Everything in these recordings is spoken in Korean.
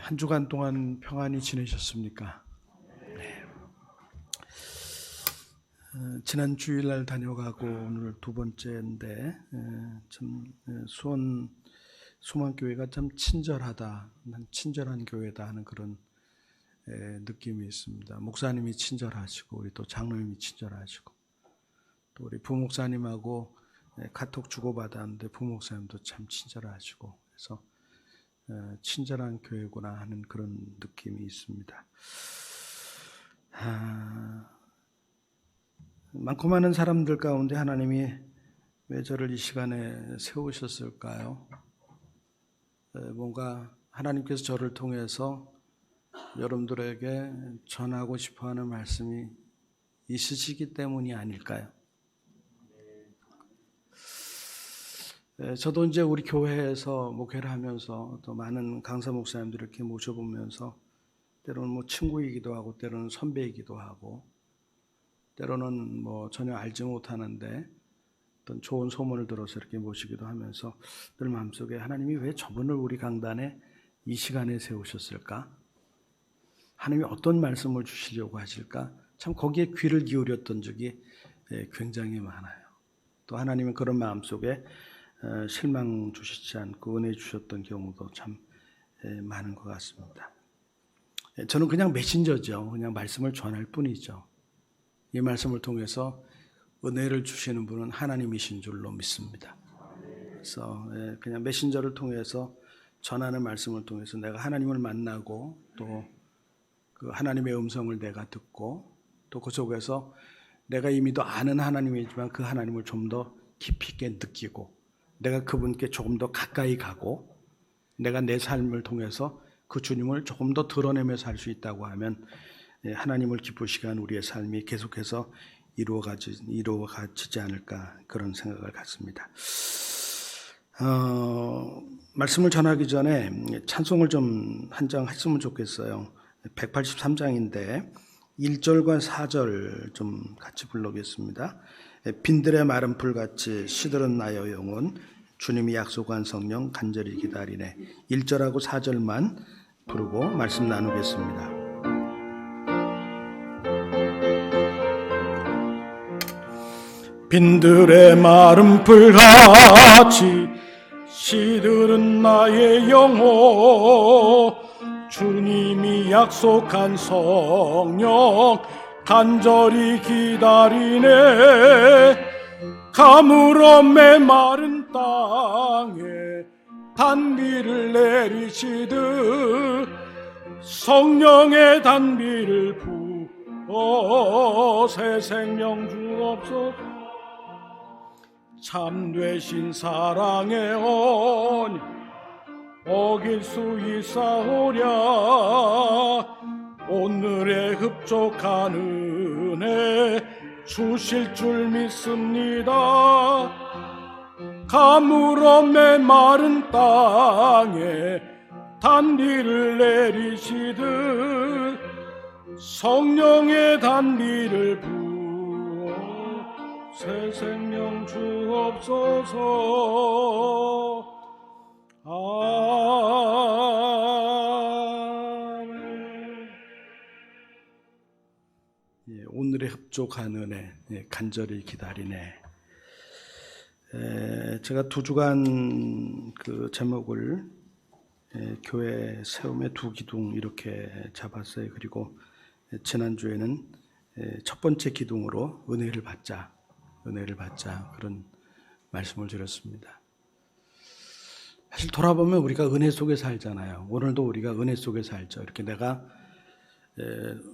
한 주간 동안 평안히 지내셨습니까? 네. 지난 주일날 다녀가고 오늘 두 번째인데 참 수원 소망교회가 참 친절하다, 친절한 교회다 하는 그런 느낌이 있습니다. 목사님이 친절하시고 우리 또 장로님이 친절하시고 또 우리 부목사님하고 카톡 주고받았는데 부목사님도 참 친절하시고 그래서 친절한 교회구나 하는 그런 느낌이 있습니다. 많고 많은 사람들 가운데 하나님이 왜 저를 이 시간에 세우셨을까요? 뭔가 하나님께서 저를 통해서 여러분들에게 전하고 싶어하는 말씀이 있으시기 때문이 아닐까요? 저도 이제 우리 교회에서 목회를 하면서 또 많은 강사 목사님들을 이렇게 모셔보면서 때로는 뭐 친구이기도 하고 때로는 선배이기도 하고 때로는 뭐 전혀 알지 못하는데 어떤 좋은 소문을 들어서 이렇게 모시기도 하면서 늘 마음속에 하나님이 왜 저분을 우리 강단에 이 시간에 세우셨을까? 하나님이 어떤 말씀을 주시려고 하실까? 참 거기에 귀를 기울였던 적이 굉장히 많아요. 또 하나님은 그런 마음속에 실망 주시지 않고 은혜 주셨던 경우도 참 많은 것 같습니다. 저는 그냥 메신저죠. 그냥 말씀을 전할 뿐이죠. 이 말씀을 통해서 은혜를 주시는 분은 하나님이신 줄로 믿습니다. 그래서 그냥 메신저를 통해서 전하는 말씀을 통해서 내가 하나님을 만나고 또 그 하나님의 음성을 내가 듣고 또 그 속에서 내가 이미도 아는 하나님이지만 그 하나님을 좀 더 깊이 있게 느끼고 내가 그분께 조금 더 가까이 가고 내가 내 삶을 통해서 그 주님을 조금 더 드러내며 살 수 있다고 하면 하나님을 기쁘시게 하는 우리의 삶이 계속해서 이루어가지지 않을까 그런 생각을 갖습니다. 말씀을 전하기 전에 찬송을 좀 한 장 했으면 좋겠어요. 183장인데 1절과 4절 좀 같이 불러보겠습니다. 빈들의 마른 풀같이 시들은 나의 영혼 주님이 약속한 성령 간절히 기다리네. 1절하고 4절만 부르고 말씀 나누겠습니다. 빈들의 마른 풀같이 시들은 나의 영혼 주님이 약속한 성령 간절히 기다리네. 가물어 메마른 땅에 단비를 내리시듯 성령의 단비를 부어 새 생명 주옵소서. 참되신 사랑의 언 어길 수 있사오랴. 오늘의 흡족한 은혜 주실 줄 믿습니다. 가물어 메마른 땅에 단비를 내리시듯 성령의 단비를 부어 새 생명 주옵소서. 아멘. 오늘의 흡족한 은혜 간절히 기다리네. 제가 두 주간 그 제목을 교회 세움의 두 기둥 이렇게 잡았어요. 그리고 지난주에는 첫 번째 기둥으로 은혜를 받자 그런 말씀을 드렸습니다. 사실 돌아보면 우리가 은혜 속에 살잖아요. 오늘도 우리가 은혜 속에 살죠. 이렇게 내가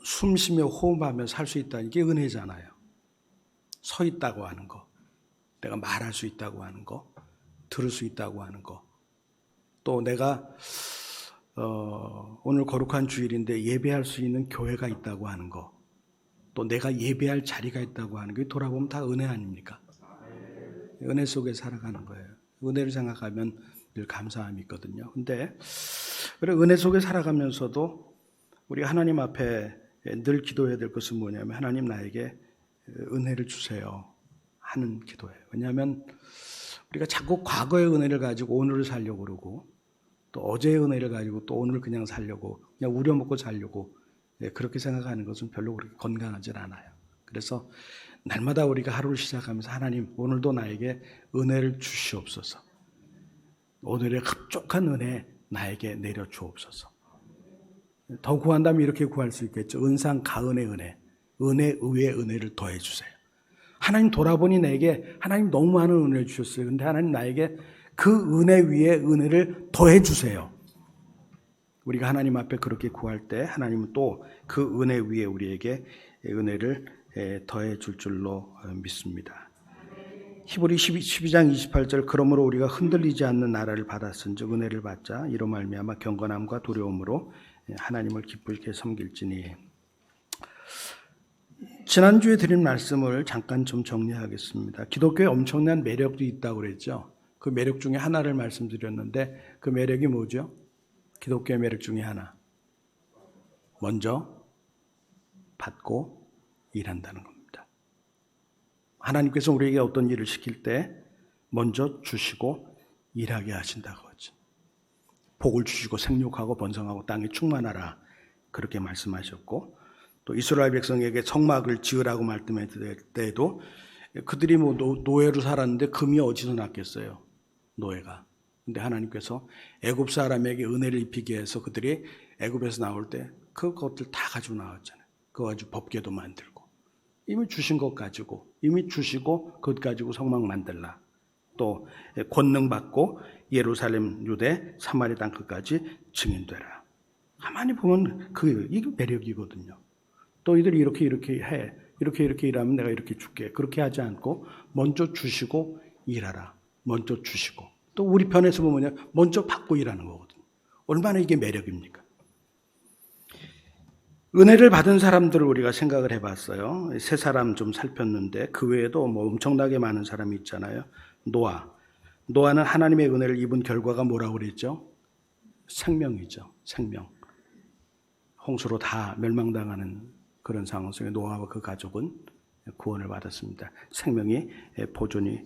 숨 쉬며 호흡하며 살 수 있다는 게 은혜잖아요. 서 있다고 하는 거, 내가 말할 수 있다고 하는 거, 들을 수 있다고 하는 거, 또 내가 오늘 거룩한 주일인데 예배할 수 있는 교회가 있다고 하는 거, 또 내가 예배할 자리가 있다고 하는 게 돌아보면 다 은혜 아닙니까? 은혜 속에 살아가는 거예요. 은혜를 생각하면 늘 감사함이 있거든요. 근데 그래 은혜 속에 살아가면서도 우리 하나님 앞에 늘 기도해야 될 것은 뭐냐면 하나님 나에게 은혜를 주세요 하는 기도예요. 왜냐하면 우리가 자꾸 과거의 은혜를 가지고 오늘을 살려고 그러고 또 어제의 은혜를 가지고 또 오늘 그냥 살려고, 그냥 우려먹고 살려고 그렇게 생각하는 것은 별로 그렇게 건강하지 않아요. 그래서 날마다 우리가 하루를 시작하면서 하나님 오늘도 나에게 은혜를 주시옵소서. 오늘의 흡족한 은혜 나에게 내려 주옵소서. 더 구한다면 이렇게 구할 수 있겠죠. 은상 가은의 은혜, 은혜 의의 은혜를 더해 주세요. 하나님 돌아보니 내게 하나님 너무 많은 은혜를 주셨어요. 근데 하나님 나에게 그 은혜 위에 은혜를 더해 주세요. 우리가 하나님 앞에 그렇게 구할 때 하나님은 또 그 은혜 위에 우리에게 은혜를 더해 줄 줄로 믿습니다. 히브리 12장 28절 그러므로 우리가 흔들리지 않는 나라를 받았은즉 은혜를 받자 이로 말미암아 경건함과 두려움으로 하나님을 기쁘게 섬길지니. 지난주에 드린 말씀을 잠깐 좀 정리하겠습니다. 기독교에 엄청난 매력도 있다고 그랬죠. 그 매력 중에 하나를 말씀드렸는데 그 매력이 뭐죠? 기독교의 매력 중에 하나. 먼저 받고 일한다는 겁니다. 하나님께서 우리에게 어떤 일을 시킬 때 먼저 주시고 일하게 하신다고 하죠. 복을 주시고 생육하고 번성하고 땅에 충만하라 그렇게 말씀하셨고, 또 이스라엘 백성에게 성막을 지으라고 말씀했을 때에도 그들이 뭐 노예로 살았는데 금이 어디서 났겠어요? 노예가. 근데 하나님께서 애굽 사람에게 은혜를 입히게 해서 그들이 애굽에서 나올 때 그것들 다 가지고 나왔잖아요. 그거 가지고 법궤도 만들고 이미 주신 것 가지고 이미 주시고 그것 가지고 성막 만들라. 또 권능 받고 예루살렘, 유대, 사마리 땅 끝까지 증인되라. 가만히 보면 이게 매력이거든요. 또 이들이 이렇게 해. 이렇게 일하면 내가 이렇게 줄게. 그렇게 하지 않고 먼저 주시고 일하라. 먼저 주시고. 또 우리 편에서 보면 먼저 받고 일하는 거거든요. 얼마나 이게 매력입니까? 은혜를 받은 사람들을 우리가 생각을 해봤어요. 세 사람 좀 살폈는데 그 외에도 뭐 엄청나게 많은 사람이 있잖아요. 노아는 하나님의 은혜를 입은 결과가 뭐라고 그랬죠? 생명이죠. 생명. 홍수로 다 멸망당하는 그런 상황 속에 노아와 그 가족은 구원을 받았습니다. 생명이 보존이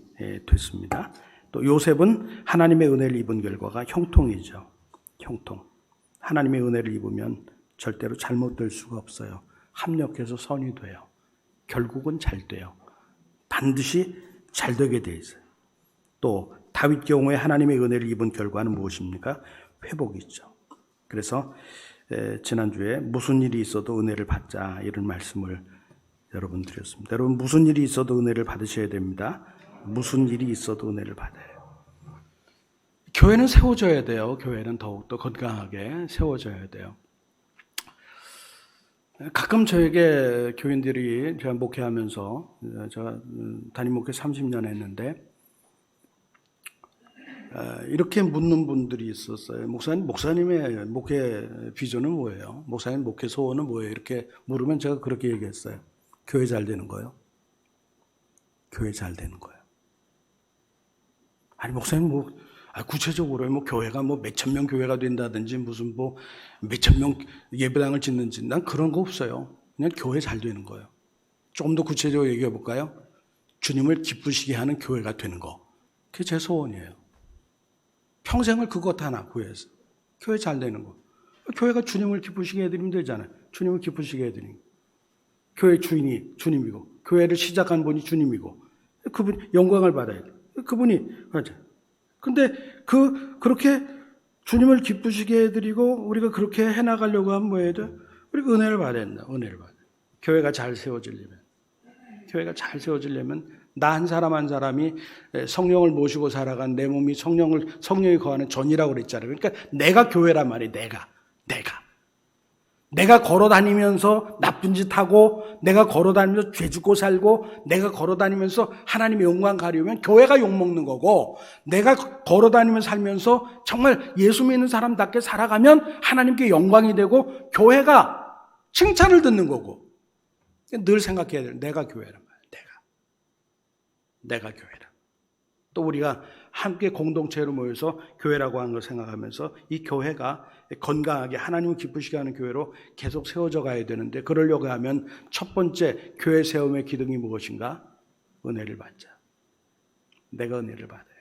됐습니다. 또 요셉은 하나님의 은혜를 입은 결과가 형통이죠. 형통. 하나님의 은혜를 입으면 절대로 잘못될 수가 없어요. 합력해서 선이 돼요. 결국은 잘 돼요. 반드시 잘 되게 돼 있어요. 또 다윗 경우에 하나님의 은혜를 입은 결과는 무엇입니까? 회복이죠. 그래서 지난주에 무슨 일이 있어도 은혜를 받자 이런 말씀을 여러분 드렸습니다. 여러분 무슨 일이 있어도 은혜를 받으셔야 됩니다. 무슨 일이 있어도 은혜를 받아요. 교회는 세워져야 돼요. 교회는 더욱더 건강하게 세워져야 돼요. 가끔 저에게 교인들이 제가 목회하면서 제가 담임 목회 30년 했는데 이렇게 묻는 분들이 있었어요. 목사님의 목회 비전은 뭐예요? 목사님 목회 소원은 뭐예요? 이렇게 물으면 제가 그렇게 얘기했어요. 교회 잘 되는 거요. 교회 잘 되는 거예요. 아니 목사님 구체적으로 교회가 몇천 명 교회가 된다든지 무슨 몇천 명 예배당을 짓는지 난 그런 거 없어요. 그냥 교회 잘 되는 거예요. 조금 더 구체적으로 얘기해 볼까요? 주님을 기쁘시게 하는 교회가 되는 거. 그게 제 소원이에요. 평생을 그것 하나 구해서 교회 잘 되는 거. 교회가 주님을 기쁘시게 해드리면 되잖아요. 주님을 기쁘시게 해드리는 거. 교회 주인이 주님이고 교회를 시작한 분이 주님이고 그분 영광을 받아야 돼. 그분이 맞아. 근데 그렇게 주님을 기쁘시게 해드리고 우리가 그렇게 해나가려고 하면 뭐 해야 돼? 우리가 은혜를 받아야 된다. 은혜를 받아야 돼. 교회가 잘 세워지려면 나 한 사람 한 사람이 성령을 모시고 살아간 내 몸이 성령이 거하는 전이라고 그랬잖아요. 그러니까 내가 교회란 말이에요. 내가 걸어다니면서 나쁜 짓 하고 내가 걸어다니면서 죄 짓고 살고 내가 걸어다니면서 하나님의 영광 가리우면 교회가 욕먹는 거고, 내가 걸어다니면서 살면서 정말 예수 믿는 사람답게 살아가면 하나님께 영광이 되고 교회가 칭찬을 듣는 거고. 늘 생각해야 돼요. 내가 교회란 말이에요. 내가 교회라. 또 우리가 함께 공동체로 모여서 교회라고 하는 걸 생각하면서 이 교회가 건강하게 하나님을 기쁘시게 하는 교회로 계속 세워져 가야 되는데, 그러려고 하면 첫 번째 교회 세움의 기둥이 무엇인가? 은혜를 받자. 내가 은혜를 받아야 돼.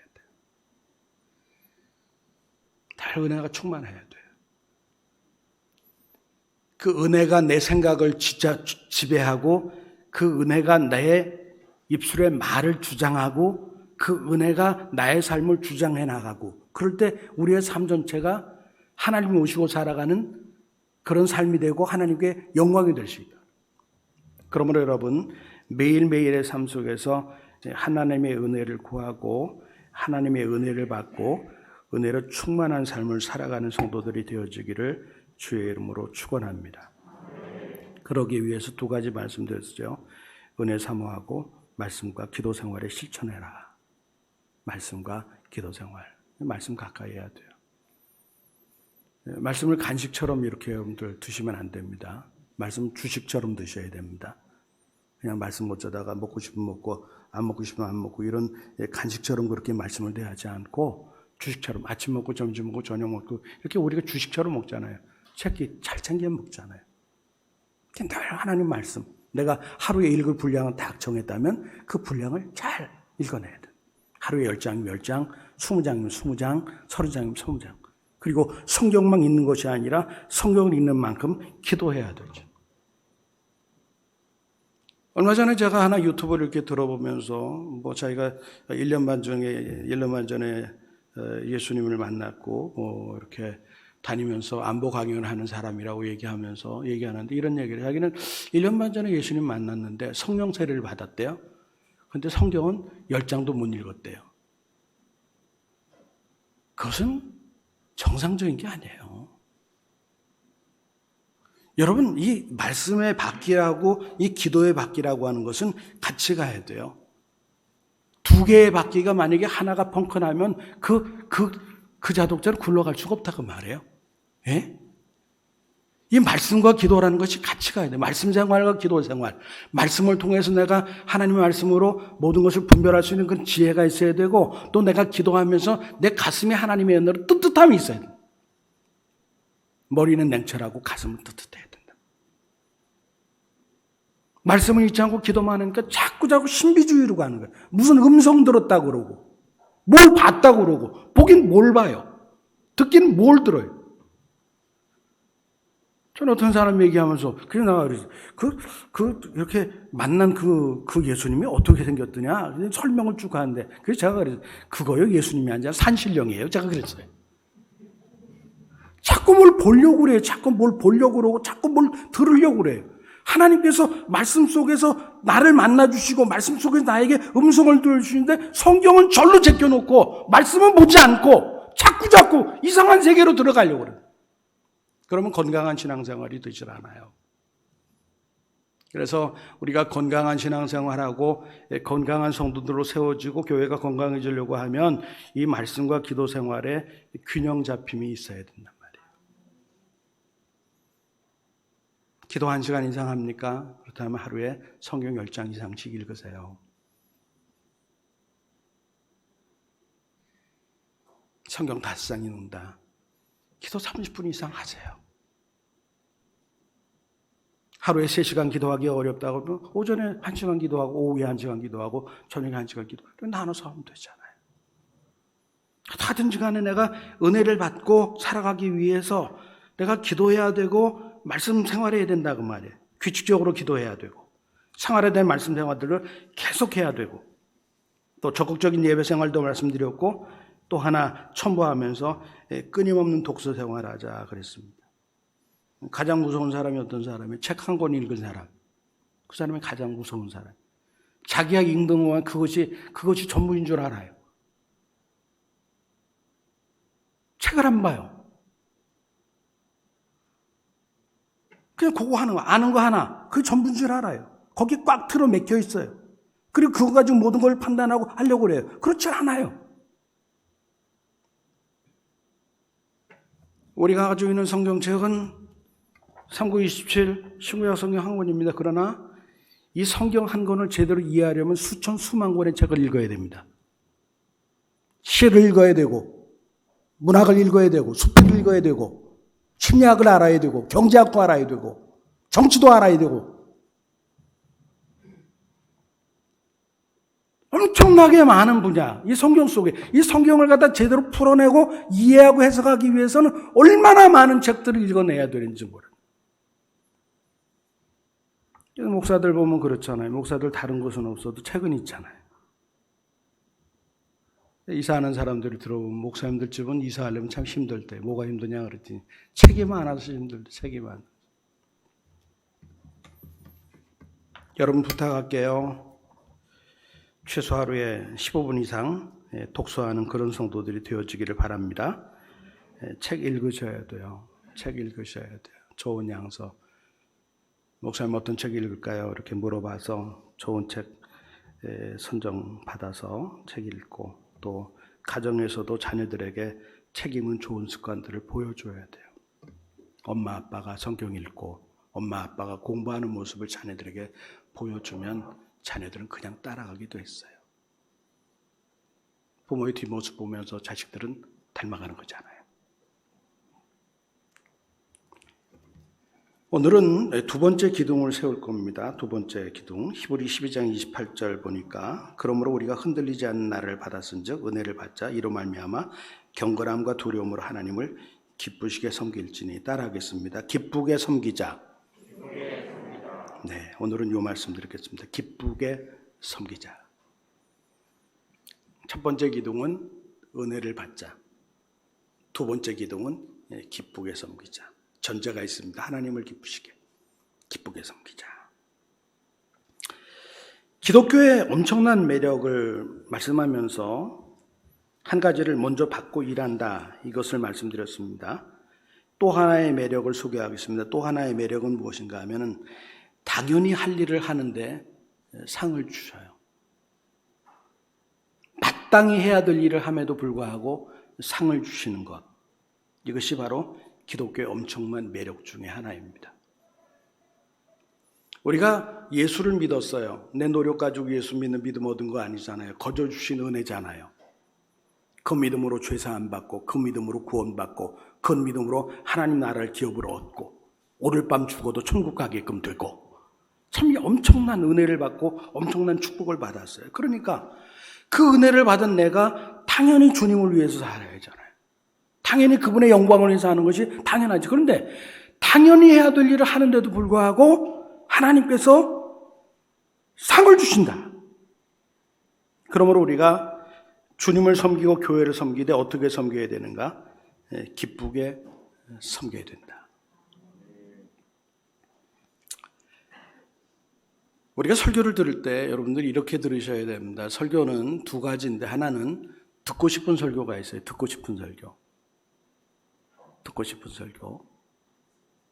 은혜가 충만해야 돼요. 그 은혜가 내 생각을 지배하고 그 은혜가 내 입술에 말을 주장하고 그 은혜가 나의 삶을 주장해 나가고 그럴 때 우리의 삶 전체가 하나님 모시고 살아가는 그런 삶이 되고 하나님께 영광이 될 수 있다. 그러므로 여러분 매일매일의 삶 속에서 하나님의 은혜를 구하고 하나님의 은혜를 받고 은혜로 충만한 삶을 살아가는 성도들이 되어지기를 주의 이름으로 축원합니다. 그러기 위해서 두 가지 말씀드렸죠. 은혜 사모하고 말씀과 기도 생활에 실천해라. 말씀과 기도 생활. 말씀 가까이 해야 돼요. 말씀을 간식처럼 이렇게 여러분들 드시면 안 됩니다. 말씀 주식처럼 드셔야 됩니다. 그냥 말씀 못 자다가 먹고 싶으면 먹고 안 먹고 싶으면 안 먹고 이런 간식처럼 그렇게 말씀을 대하지 않고 주식처럼 아침 먹고 점심 먹고 저녁 먹고 이렇게 우리가 주식처럼 먹잖아요. 새끼 잘 챙겨 먹잖아요. 늘 하나님 말씀. 내가 하루에 읽을 분량을 딱 정했다면 그 분량을 잘 읽어내야 돼. 하루에 10장이면 10장, 20장이면 20장, 30장이면 30장. 그리고 성경만 읽는 것이 아니라 성경을 읽는 만큼 기도해야 되죠. 얼마 전에 제가 하나 유튜브를 이렇게 들어보면서 자기가 1년 반 전에 예수님을 만났고 이렇게 다니면서 안보 강연을 하는 사람이라고 얘기하는데 이런 얘기를 자기는 1년 반 전에 예수님 만났는데 성령 세례를 받았대요. 그런데 성경은 10장도 못 읽었대요. 그것은 정상적인 게 아니에요. 여러분, 이 말씀의 바퀴라고 이 기도의 바퀴라고 하는 것은 같이 가야 돼요. 두 개의 바퀴가 만약에 하나가 펑크나면 그 자동차는 굴러갈 수가 없다고 말해요. 예? 이 말씀과 기도라는 것이 같이 가야 돼요. 말씀 생활과 기도 생활. 말씀을 통해서 내가 하나님의 말씀으로 모든 것을 분별할 수 있는 그런 지혜가 있어야 되고 또 내가 기도하면서 내 가슴에 하나님의 은혜로 뜨뜻함이 있어야 돼요. 머리는 냉철하고 가슴은 뜨뜻해야 된다. 말씀을 잊지 않고 기도만 하니까 자꾸 신비주의로 가는 거예요. 무슨 음성 들었다고 그러고 뭘 봤다고 그러고 보긴 뭘 봐요. 듣기는 뭘 들어요. 저는 어떤 사람 얘기하면서 그래 나와 그러지. 이렇게 만난 그 예수님이 어떻게 생겼더냐 설명을 쭉 하는데 그래서 제가 그랬어요. 그거요 예수님이 아니라 산신령이에요. 제가 그랬어요. 자꾸 뭘 보려고 그래요. 자꾸 뭘 보려고 그러고 자꾸 뭘 들으려고 그래요. 하나님께서 말씀 속에서 나를 만나주시고 말씀 속에서 나에게 음성을 들려주시는데 성경은 절로 제껴놓고 말씀은 보지 않고 자꾸 이상한 세계로 들어가려고 그래요. 그러면 건강한 신앙생활이 되질 않아요. 그래서 우리가 건강한 신앙생활하고 건강한 성도들로 세워지고 교회가 건강해지려고 하면 이 말씀과 기도 생활에 균형 잡힘이 있어야 된단 말이에요. 기도 1시간 이상 합니까? 그렇다면 하루에 성경 10장 이상씩 읽으세요. 성경 5장 읽는다. 기도 30분 이상 하세요. 하루에 3시간 기도하기 어렵다고 하면 오전에 1시간 기도하고 오후에 1시간 기도하고 저녁에 1시간 기도하고 나눠서 하면 되잖아요. 하든지 간에 내가 은혜를 받고 살아가기 위해서 내가 기도해야 되고 말씀 생활해야 된다고 말이에요. 규칙적으로 기도해야 되고 생활에 대한 말씀 생활들을 계속해야 되고 또 적극적인 예배 생활도 말씀드렸고 또 하나 첨부하면서 끊임없는 독서 생활하자 그랬습니다. 가장 무서운 사람이 어떤 사람이 책 한 권 읽은 사람. 그 사람이 가장 무서운 사람. 자기가 읽는 동안 그것이 전부인 줄 알아요. 책을 안 봐요. 그냥 그거 하는 거, 아는 거 하나, 그게 전부인 줄 알아요. 거기 꽉 틀어 맥혀 있어요. 그리고 그거 가지고 모든 걸 판단하고 하려고 그래요. 그렇지 않아요. 우리가 가지고 있는 성경책은 3927 신구약 성경 한 권입니다. 그러나 이 성경 한 권을 제대로 이해하려면 수만 권의 책을 읽어야 됩니다. 시를 읽어야 되고 문학을 읽어야 되고 수필을 읽어야 되고 심리학을 알아야 되고 경제학도 알아야 되고 정치도 알아야 되고 엄청나게 많은 분야, 이 성경 속에, 이 성경을 갖다 제대로 풀어내고 이해하고 해석하기 위해서는 얼마나 많은 책들을 읽어내야 되는지 모릅니다. 목사들 보면 그렇잖아요. 목사들 다른 곳은 없어도 책은 있잖아요. 이사하는 사람들을 들어보면 목사님들 집은 이사하려면 참 힘들대. 뭐가 힘드냐 그랬더니 책이 많아서 힘들대. 책이 많아. 여러분 부탁할게요. 최소 하루에 15분 이상 독서하는 그런 성도들이 되어지기를 바랍니다. 책 읽으셔야 돼요. 책 읽으셔야 돼요. 좋은 양서. 목사님 어떤 책 읽을까요? 이렇게 물어봐서 좋은 책 선정받아서 책 읽고 또 가정에서도 자녀들에게 책 읽는 좋은 습관들을 보여줘야 돼요. 엄마 아빠가 성경 읽고 엄마 아빠가 공부하는 모습을 자녀들에게 보여주면 자녀들은 그냥 따라가게 돼 있어요. 부모의 뒷모습 보면서 자식들은 닮아가는 거잖아요. 오늘은 두 번째 기둥을 세울 겁니다. 두 번째 기둥, 히브리 12장 28절 보니까 그러므로 우리가 흔들리지 않는 나를 받았은즉 은혜를 받자 이로 말미암아 경건함과 두려움으로 하나님을 기쁘시게 섬길지니. 따라하겠습니다. 기쁘게 섬기자. 네, 오늘은 이 말씀 드리겠습니다. 기쁘게 섬기자. 첫 번째 기둥은 은혜를 받자. 두 번째 기둥은 기쁘게 섬기자. 전제가 있습니다. 하나님을 기쁘시게, 기쁘게 섬기자. 기독교의 엄청난 매력을 말씀하면서 한 가지를 먼저 받고 일한다. 이것을 말씀드렸습니다. 또 하나의 매력을 소개하겠습니다. 또 하나의 매력은 무엇인가 하면은 당연히 할 일을 하는데 상을 주셔요. 마땅히 해야 될 일을 함에도 불구하고 상을 주시는 것. 이것이 바로 기독교의 엄청난 매력 중에 하나입니다. 우리가 예수를 믿었어요. 내 노력 가지고 예수 믿는 믿음 얻은 거 아니잖아요. 거저 주신 은혜잖아요. 그 믿음으로 죄사함 받고 그 믿음으로 구원받고 그 믿음으로 하나님 나라를 기업으로 얻고 오늘 밤 죽어도 천국 가게끔 되고 참 엄청난 은혜를 받고 엄청난 축복을 받았어요. 그러니까 그 은혜를 받은 내가 당연히 주님을 위해서 살아야 하잖아요. 당연히 그분의 영광을 위해서 하는 것이 당연하지. 그런데 당연히 해야 될 일을 하는데도 불구하고 하나님께서 상을 주신다. 그러므로 우리가 주님을 섬기고 교회를 섬기되 어떻게 섬겨야 되는가? 기쁘게 섬겨야 된다. 우리가 설교를 들을 때 여러분들이 이렇게 들으셔야 됩니다. 설교는 두 가지인데 하나는 듣고 싶은 설교가 있어요. 듣고 싶은 설교. 듣고 싶은 설교.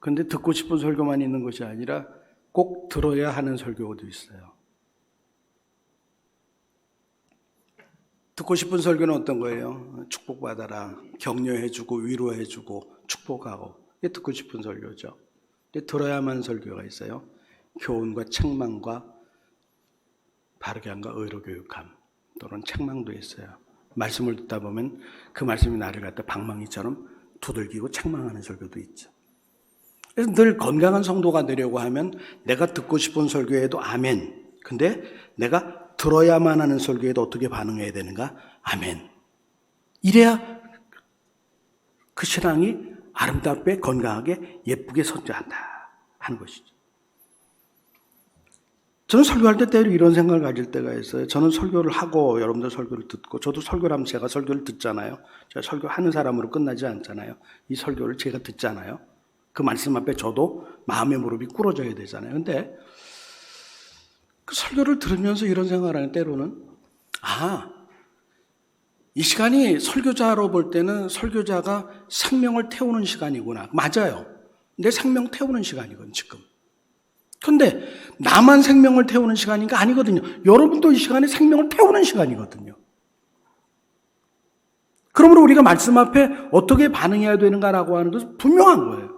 그런데 듣고 싶은 설교만 있는 것이 아니라 꼭 들어야 하는 설교도 있어요. 듣고 싶은 설교는 어떤 거예요? 축복받아라. 격려해주고 위로해주고 축복하고. 이게 듣고 싶은 설교죠. 근데 들어야만 설교가 있어요. 교훈과 책망과 바르게 함과 의로 교육함 또는 책망도 있어요. 말씀을 듣다 보면 그 말씀이 나를 갖다 방망이처럼 두들기고 책망하는 설교도 있죠. 그래서 늘 건강한 성도가 되려고 하면 내가 듣고 싶은 설교에도 아멘. 근데 내가 들어야만 하는 설교에도 어떻게 반응해야 되는가? 아멘. 이래야 그 신앙이 아름답게 건강하게 예쁘게 선자한다 하는 것이죠. 저는 설교할 때 때로 이런 생각을 가질 때가 있어요. 저는 설교를 하고 여러분들 설교를 듣고 저도 설교를 하면 제가 설교를 듣잖아요. 제가 설교하는 사람으로 끝나지 않잖아요. 이 설교를 제가 듣잖아요. 그 말씀 앞에 저도 마음의 무릎이 꿇어져야 되잖아요. 근데 그 설교를 들으면서 이런 생각을 하는 때로는 이 시간이 설교자로 볼 때는 설교자가 생명을 태우는 시간이구나. 맞아요. 내 생명 태우는 시간이거든요. 지금. 그런데 나만 생명을 태우는 시간인가? 아니거든요. 여러분도 이 시간이 생명을 태우는 시간이거든요. 그러므로 우리가 말씀 앞에 어떻게 반응해야 되는가라고 하는 것은 분명한 거예요.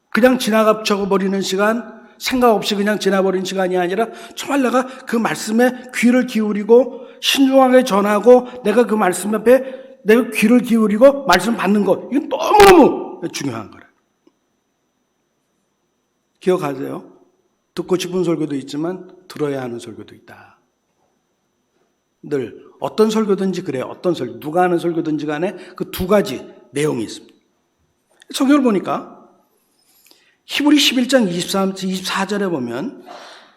그냥 지나가버리는 시간, 생각 없이 그냥 지나버린 시간이 아니라 정말 내가 그 말씀에 귀를 기울이고 신중하게 전하고 내가 그 말씀 앞에 내가 귀를 기울이고 말씀 받는 것, 이건 너무너무 중요한 거예요. 기억하세요? 듣고 싶은 설교도 있지만 들어야 하는 설교도 있다. 늘 어떤 설교든지 그래요. 어떤 설교, 누가 하는 설교든지 간에 그 두 가지 내용이 있습니다. 성경을 보니까 히브리 11장 24절에 보면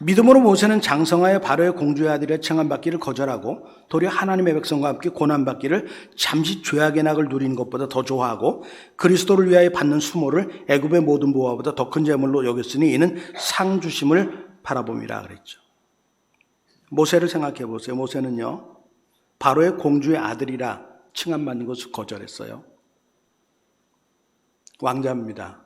믿음으로 모세는 장성하여 바로의 공주의 아들이라 칭함받기를 거절하고 도리어 하나님의 백성과 함께 고난받기를 잠시 죄악의 낙을 누리는 것보다 더 좋아하고 그리스도를 위하여 받는 수모를 애굽의 모든 보화보다 더 큰 재물로 여겼으니 이는 상 주심을 바라봄이라 그랬죠. 모세를 생각해 보세요. 모세는요, 바로의 공주의 아들이라 칭함받는 것을 거절했어요. 왕자입니다.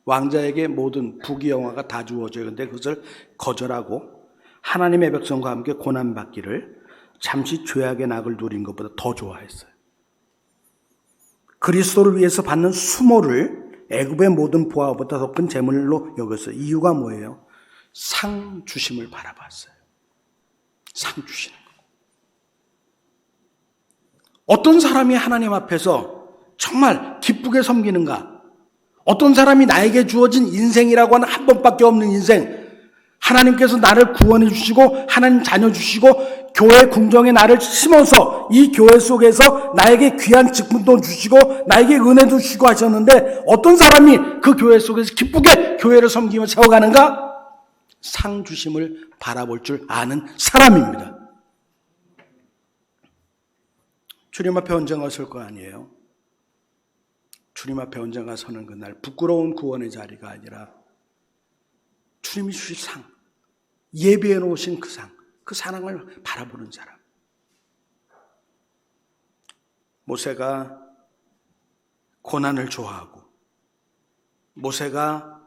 왕자에게 모든 부귀영화가 다 주어져요. 그런데 그것을 거절하고 하나님의 백성과 함께 고난받기를 잠시 죄악의 낙을 누린 것보다 더 좋아했어요. 그리스도를 위해서 받는 수모를 애굽의 모든 보화보다 더 큰 재물로 여겼어요. 이유가 뭐예요? 상 주심을 바라봤어요. 상 주시는 거. 어떤 사람이 하나님 앞에서 정말 기쁘게 섬기는가? 어떤 사람이 나에게 주어진 인생이라고 하는 한 번밖에 없는 인생, 하나님께서 나를 구원해 주시고 하나님 자녀 주시고 교회 궁정에 나를 심어서 이 교회 속에서 나에게 귀한 직분도 주시고 나에게 은혜도 주시고 하셨는데 어떤 사람이 그 교회 속에서 기쁘게 교회를 섬기며 세워가는가? 상 주심을 바라볼 줄 아는 사람입니다. 주님 앞에 언젠가 설 거 아니에요? 주님 앞에 언젠가 서는 그날 부끄러운 구원의 자리가 아니라 주님이 주실 상, 예비해 놓으신 그 상, 그 사랑을 바라보는 사람. 모세가 고난을 좋아하고 모세가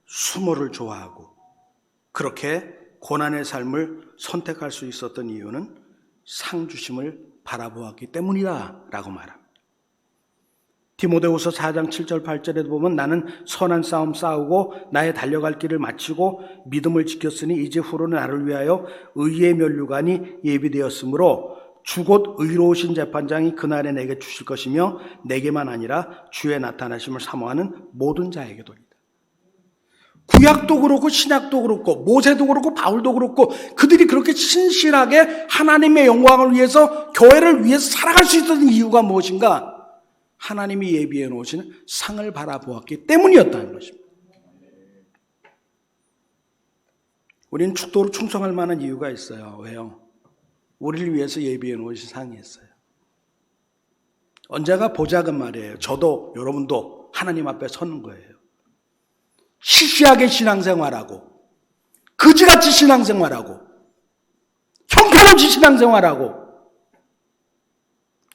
수모를 좋아하고 그렇게 고난의 삶을 선택할 수 있었던 이유는 상 주심을 바라보았기 때문이다 라고 말합니다. 디모데후서 4장 7절 8절에도 보면 나는 선한 싸움 싸우고 나의 달려갈 길을 마치고 믿음을 지켰으니 이제 후로는 나를 위하여 의의 면류관이 예비되었으므로 주 곧 의로우신 재판장이 그날에 내게 주실 것이며 내게만 아니라 주의 나타나심을 사모하는 모든 자에게도이다. 구약도 그렇고 신약도 그렇고 모세도 그렇고 바울도 그렇고 그들이 그렇게 신실하게 하나님의 영광을 위해서 교회를 위해서 살아갈 수 있었던 이유가 무엇인가? 하나님이 예비해 놓으신 상을 바라보았기 때문이었다는 것입니다. 우리는 축도로 충성할 만한 이유가 있어요. 왜요? 우리를 위해서 예비해 놓으신 상이 있어요. 언제가 보자건 말이에요. 저도 여러분도 하나님 앞에 서는 거예요. 시시하게 신앙생활하고 거지같이 신앙생활하고 형편없이 신앙생활하고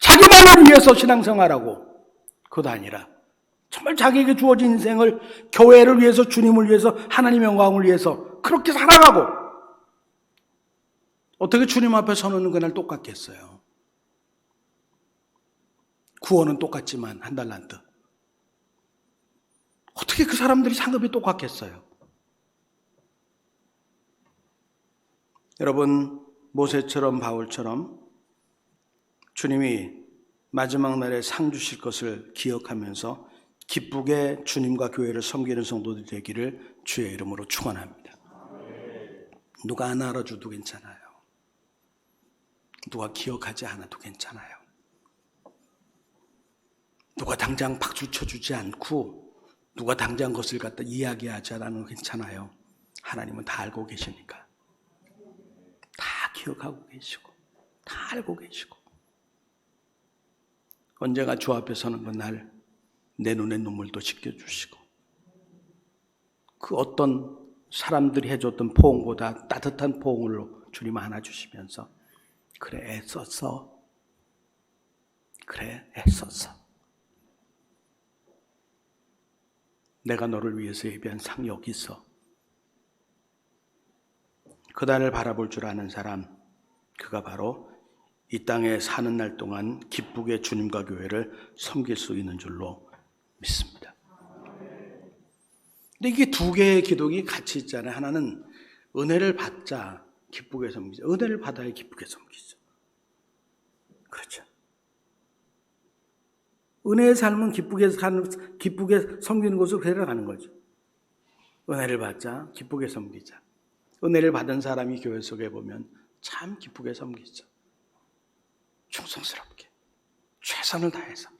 자기 마음을 위해서 신앙생활하고 그것 아니라 정말 자기에게 주어진 인생을 교회를 위해서 주님을 위해서 하나님의 영광을 위해서 그렇게 살아가고 어떻게 주님 앞에 서는 그날 똑같겠어요? 구원은 똑같지만 한 달란트. 어떻게 그 사람들이 상급이 똑같겠어요? 여러분, 모세처럼 바울처럼 주님이 마지막 날에 상 주실 것을 기억하면서 기쁘게 주님과 교회를 섬기는 성도들이 되기를 주의 이름으로 축원합니다. 누가 안 알아줘도 괜찮아요. 누가 기억하지 않아도 괜찮아요. 누가 당장 박수 쳐주지 않고 누가 당장 것을 갖다 이야기하지 않아도 괜찮아요. 하나님은 다 알고 계시니까. 다 기억하고 계시고 다 알고 계시고 언제가 주 앞에 서는 그날 내 눈에 눈물도 씻겨주시고 그 어떤 사람들이 해줬던 포옹보다 따뜻한 포옹으로 주님 안아주시면서 그래 애썼어. 그래 애썼어. 내가 너를 위해서 예비한 상 여기 있어. 그날을 바라볼 줄 아는 사람, 그가 바로 이 땅에 사는 날 동안 기쁘게 주님과 교회를 섬길 수 있는 줄로 믿습니다. 근데 이게 두 개의 기독이 같이 있잖아요. 하나는 은혜를 받자 기쁘게 섬기죠. 은혜를 받아야 기쁘게 섬기죠. 그렇죠. 은혜의 삶은 기쁘게 섬기는 것으로 데려가는 거죠. 은혜를 받자 기쁘게 섬기자. 은혜를 받은 사람이 교회 속에 보면 참 기쁘게 섬기죠. 충성스럽게 최선을 다해서.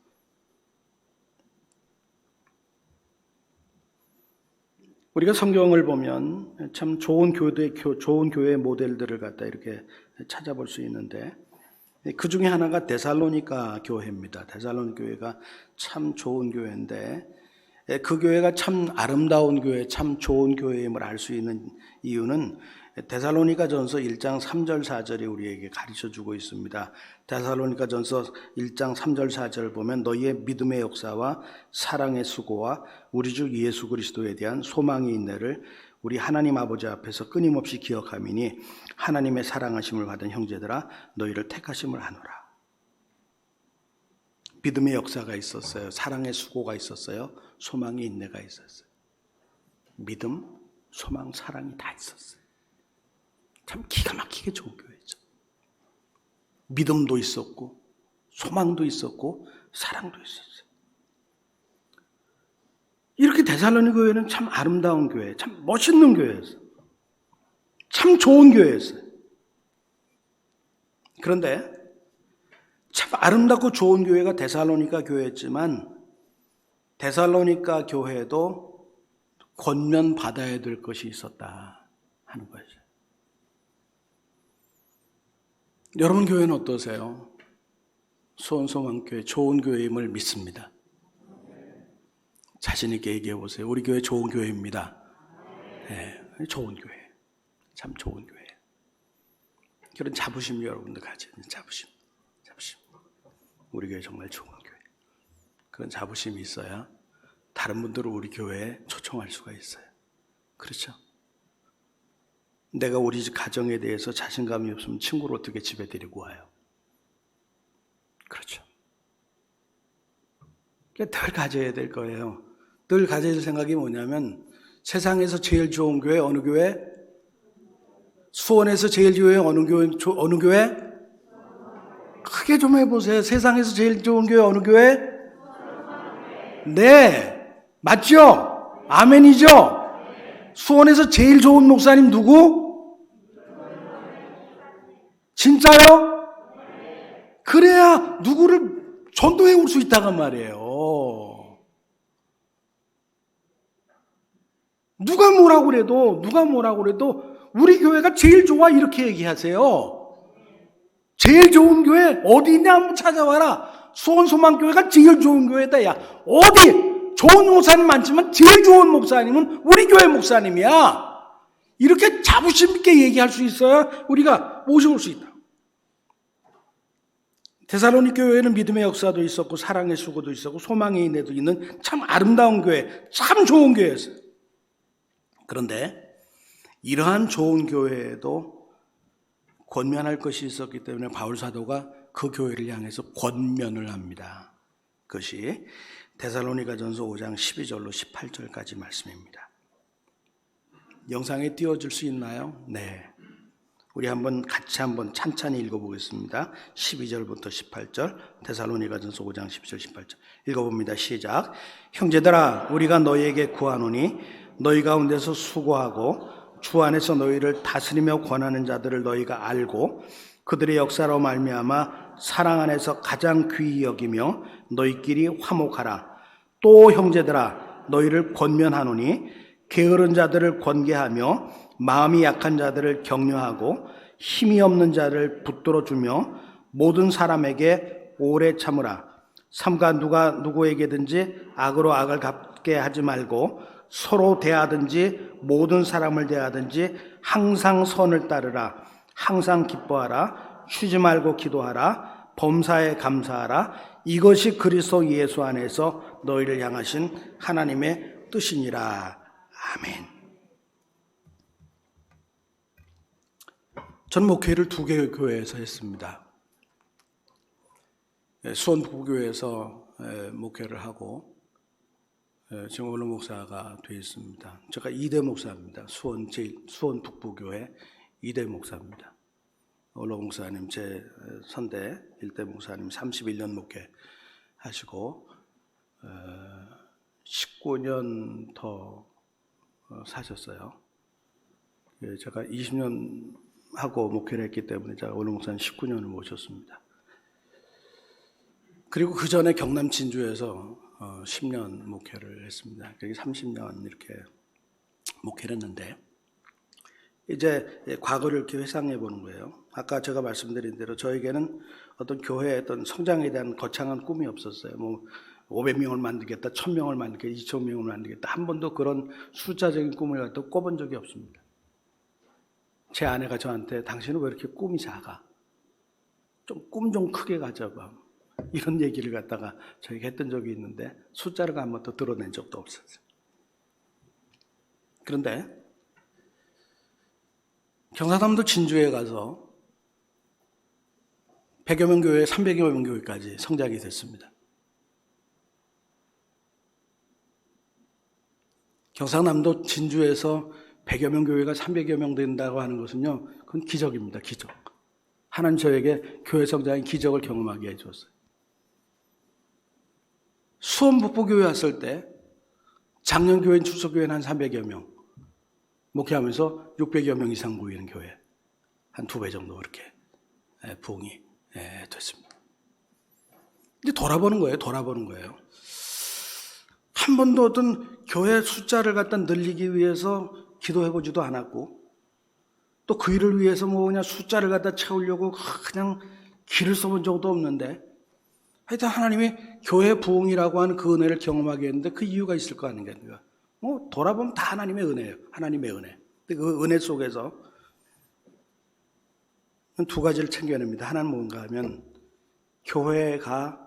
우리가 성경을 보면 참 좋은 교회 모델들을 갖다 이렇게 찾아볼 수 있는데, 그 중에 하나가 데살로니가 교회입니다. 데살로니가 교회가 참 좋은 교회인데, 그 교회가 참 아름다운 교회, 참 좋은 교회임을 알 수 있는 이유는 데살로니가전서 1장 3절 4절이 우리에게 가르쳐주고 있습니다. 데살로니가전서 1장 3절 4절을 보면 너희의 믿음의 역사와 사랑의 수고와 우리 주 예수 그리스도에 대한 소망의 인내를 우리 하나님 아버지 앞에서 끊임없이 기억하미니 하나님의 사랑하심을 받은 형제들아 너희를 택하심을 하노라. 믿음의 역사가 있었어요. 사랑의 수고가 있었어요. 소망의 인내가 있었어요. 믿음, 소망, 사랑이 다 있었어요. 참 기가 막히게 좋은 교회죠. 믿음도 있었고 소망도 있었고 사랑도 있었어요. 이렇게 데살로니가 교회는 참 아름다운 교회, 참 멋있는 교회였어요. 참 좋은 교회였어요. 그런데 참 아름답고 좋은 교회가 데살로니가 교회였지만 데살로니가 교회도 권면받아야 될 것이 있었다 하는 거죠. 여러분 교회는 어떠세요? 수원소망교회 좋은 교회임을 믿습니다. 자신 있게 얘기해 보세요. 우리 교회 좋은 교회입니다. 네, 좋은 교회. 참 좋은 교회. 그런 자부심 여러분들 가져야 돼요. 자부심. 우리 교회 정말 좋은 교회. 그런 자부심이 있어야 다른 분들을 우리 교회에 초청할 수가 있어요. 그렇죠? 내가 우리 집 가정에 대해서 자신감이 없으면 친구를 어떻게 집에 데리고 와요? 그렇죠. 늘 가져야 될 거예요. 늘 가져야 될 생각이 뭐냐면 세상에서 제일 좋은 교회 어느 교회? 수원에서 제일 좋은 교회 어느 교회? 크게 좀 해보세요. 세상에서 제일 좋은 교회 어느 교회? 네, 맞죠? 아멘이죠? 수원에서 제일 좋은 목사님 누구? 진짜요? 그래야 누구를 전도해 올 수 있다는 말이에요. 누가 뭐라고 그래도 우리 교회가 제일 좋아 이렇게 얘기하세요. 제일 좋은 교회 어디 있냐 한번 찾아와라. 수원소망교회가 제일 좋은 교회다. 야, 어디 좋은 목사님 많지만 제일 좋은 목사님은 우리 교회 목사님이야. 이렇게 자부심 있게 얘기할 수 있어야 우리가 모셔올 수 있다. 데살로니가 교회는 믿음의 역사도 있었고 사랑의 수고도 있었고 소망의 인내도 있는 참 아름다운 교회, 참 좋은 교회였어요. 그런데 이러한 좋은 교회에도 권면할 것이 있었기 때문에 바울 사도가 그 교회를 향해서 권면을 합니다. 그것이 데살로니가전서 5장 12절로 18절까지 말씀입니다. 영상에 띄워줄 수 있나요? 네. 우리 같이 한번 찬찬히 읽어보겠습니다. 12절부터 18절, 데살로니가전서 5장 12절 18절 읽어봅니다. 시작. 형제들아, 우리가 너희에게 구하노니 너희 가운데서 수고하고 주 안에서 너희를 다스리며 권하는 자들을 너희가 알고 그들의 역사로 말미암아 사랑 안에서 가장 귀히 여기며 너희끼리 화목하라. 또 형제들아, 너희를 권면하노니 게으른 자들을 권계하며 마음이 약한 자들을 격려하고 힘이 없는 자를 붙들어 주며 모든 사람에게 오래 참으라. 삼가 누가 누구에게든지 악으로 악을 갚게 하지 말고 서로 대하든지 모든 사람을 대하든지 항상 선을 따르라. 항상 기뻐하라. 쉬지 말고 기도하라. 범사에 감사하라. 이것이 그리스도 예수 안에서 너희를 향하신 하나님의 뜻이니라. 아멘. 저는 목회를 2개의 교회에서 했습니다. 수원 북부교회에서 목회를 하고 지금 오늘 목사가 되어 있습니다. 제가 2대 목사입니다. 수원 북부교회 2대 목사입니다. 오늘 목사님 제 선대 1대 목사님 31년 목회 하시고 19년 더 사셨어요. 제가 20년 하고 목회를 했기 때문에 제가 오늘 목사님 19년을 모셨습니다. 그리고 그 전에 경남 진주에서 10년 목회를 했습니다. 그게 30년 이렇게 목회를 했는데, 이제 과거를 이렇게 회상해 보는 거예요. 아까 제가 말씀드린 대로 저에게는 어떤 교회의 어떤 성장에 대한 거창한 꿈이 없었어요. 뭐 500명을 만들겠다, 1000명을 만들겠다, 2000명을 만들겠다. 한 번도 그런 숫자적인 꿈을 갖다 꿔본 적이 없습니다. 제 아내가 저한테 당신은 왜 이렇게 꿈이 작아? 꿈 좀 크게 가져봐. 이런 얘기를 갖다가 저에게 했던 적이 있는데 숫자를 한 번도 드러낸 적도 없었어요. 그런데 경상남도 진주에 가서 100여 명 교회, 300여 명 교회까지 성장이 됐습니다. 경상남도 진주에서 100여 명 교회가 300여 명 된다고 하는 것은요, 그건 기적입니다. 기적. 하나님 저에게 교회 성장의 기적을 경험하게 해줬어요. 수원 북부교회 왔을 때 작년교회인 출석교회는 한 300여 명, 목회하면서 600여 명 이상 모이는 교회, 한 2배 정도 그렇게 부흥이 됐습니다. 이제 돌아보는 거예요. 한 번도 어떤 교회 숫자를 갖다 늘리기 위해서 기도해보지도 않았고, 또 그 일을 위해서 뭐 그냥 숫자를 갖다 채우려고 그냥 길을 써본 적도 없는데, 하여튼 하나님이 교회 부흥이라고 하는 그 은혜를 경험하게 했는데 그 이유가 있을 거 아닌가. 뭐 돌아보면 다 하나님의 은혜예요. 하나님의 은혜. 그 은혜 속에서 두 가지를 챙겨냅니다. 하나는 뭔가 하면 교회가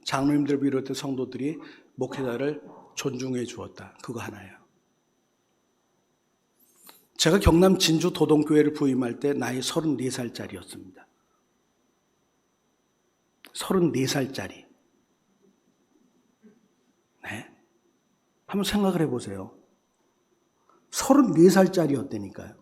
장로님들 비롯해 성도들이 목회자를 존중해 주었다. 그거 하나예요. 제가 경남 진주 도동교회를 부임할 때 나이 34살짜리였습니다. 34살짜리. 네. 한번 생각을 해보세요. 34살짜리였다니까요.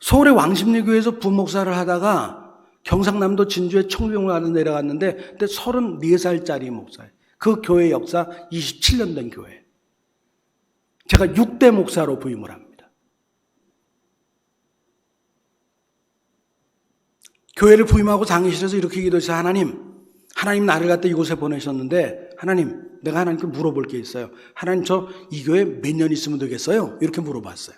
서울의 왕십리교회에서 부목사를 하다가 경상남도 진주에 청빙을 하러 내려갔는데 그때 34살짜리 목사예요. 그 교회 역사 27년 된 교회. 제가 6대 목사로 부임을 합니다. 교회를 부임하고 당회실에서 이렇게 기도했어요. 하나님 나를 갖다 이곳에 보내셨는데 하나님, 내가 하나님께 물어볼 게 있어요. 하나님, 저 이 교회 몇 년 있으면 되겠어요? 이렇게 물어봤어요.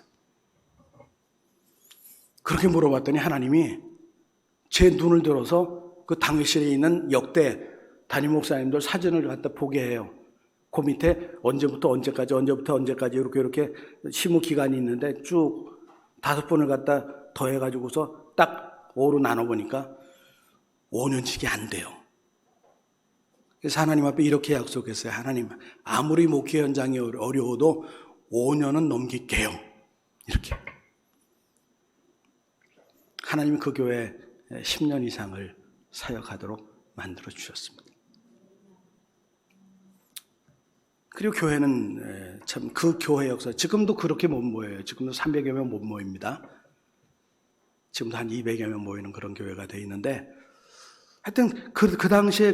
그렇게 물어봤더니 하나님이 제 눈을 들어서 그 당회실에 있는 역대 담임 목사님들 사진을 갖다 보게 해요. 그 밑에 언제부터 언제까지 이렇게 심의 기간이 있는데 쭉 5번을 갖다 더해가지고서 딱 5로 나눠보니까 5년씩이 안 돼요. 그래서 하나님 앞에 이렇게 약속했어요. 하나님, 아무리 목회 현장이 어려워도 5년은 넘길게요. 이렇게. 하나님이 그 교회에 10년 이상을 사역하도록 만들어 주셨습니다. 그리고 교회는 참 그 교회 역사, 지금도 그렇게 못 모여요. 지금도 300여 명 못 모입니다. 지금도 한 200여 명 모이는 그런 교회가 되어 있는데, 하여튼 그 당시에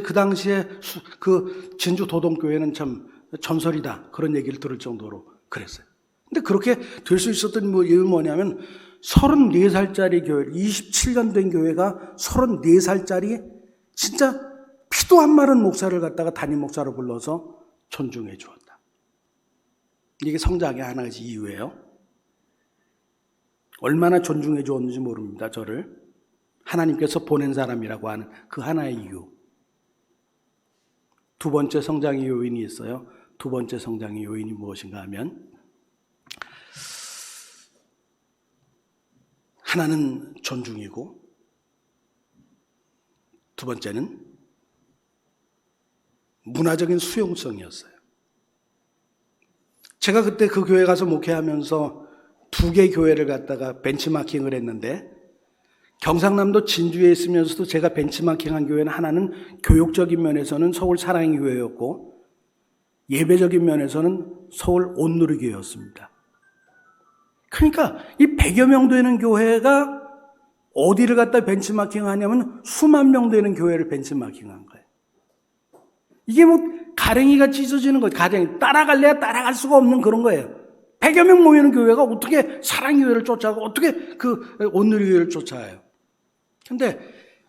그 진주 도동교회는 참 전설이다, 그런 얘기를 들을 정도로 그랬어요. 근데 그렇게 될 수 있었던 이유는 뭐냐면 34살짜리 교회, 27년 된 교회가 34살짜리 진짜 피도 안 마른 목사를 갖다가 담임 목사로 불러서 존중해 주었다. 이게 성장의 하나의 이유예요. 얼마나 존중해 주었는지 모릅니다. 저를 하나님께서 보낸 사람이라고 하는 그 하나의 이유. 두 번째 성장의 요인이 있어요. 두 번째 성장의 요인이 무엇인가 하면, 하나는 존중이고 두 번째는 문화적인 수용성이었어요. 제가 그때 그 교회 가서 목회하면서 2개 교회를 갖다가 벤치마킹을 했는데, 경상남도 진주에 있으면서도 제가 벤치마킹한 교회는 하나는 교육적인 면에서는 서울 사랑의 교회였고, 예배적인 면에서는 서울 온누리교회였습니다. 그러니까 이 100여 명 되는 교회가 어디를 갖다 벤치마킹하냐면 수만 명 되는 교회를 벤치마킹한 거예요. 이게 뭐 가랭이가 찢어지는 거예요. 가랭이 따라갈래야 따라갈 수가 없는 그런 거예요. 100여 명 모이는 교회가 어떻게 사랑교회를 쫓아가고 어떻게 그 온누리교회를 쫓아가요. 근데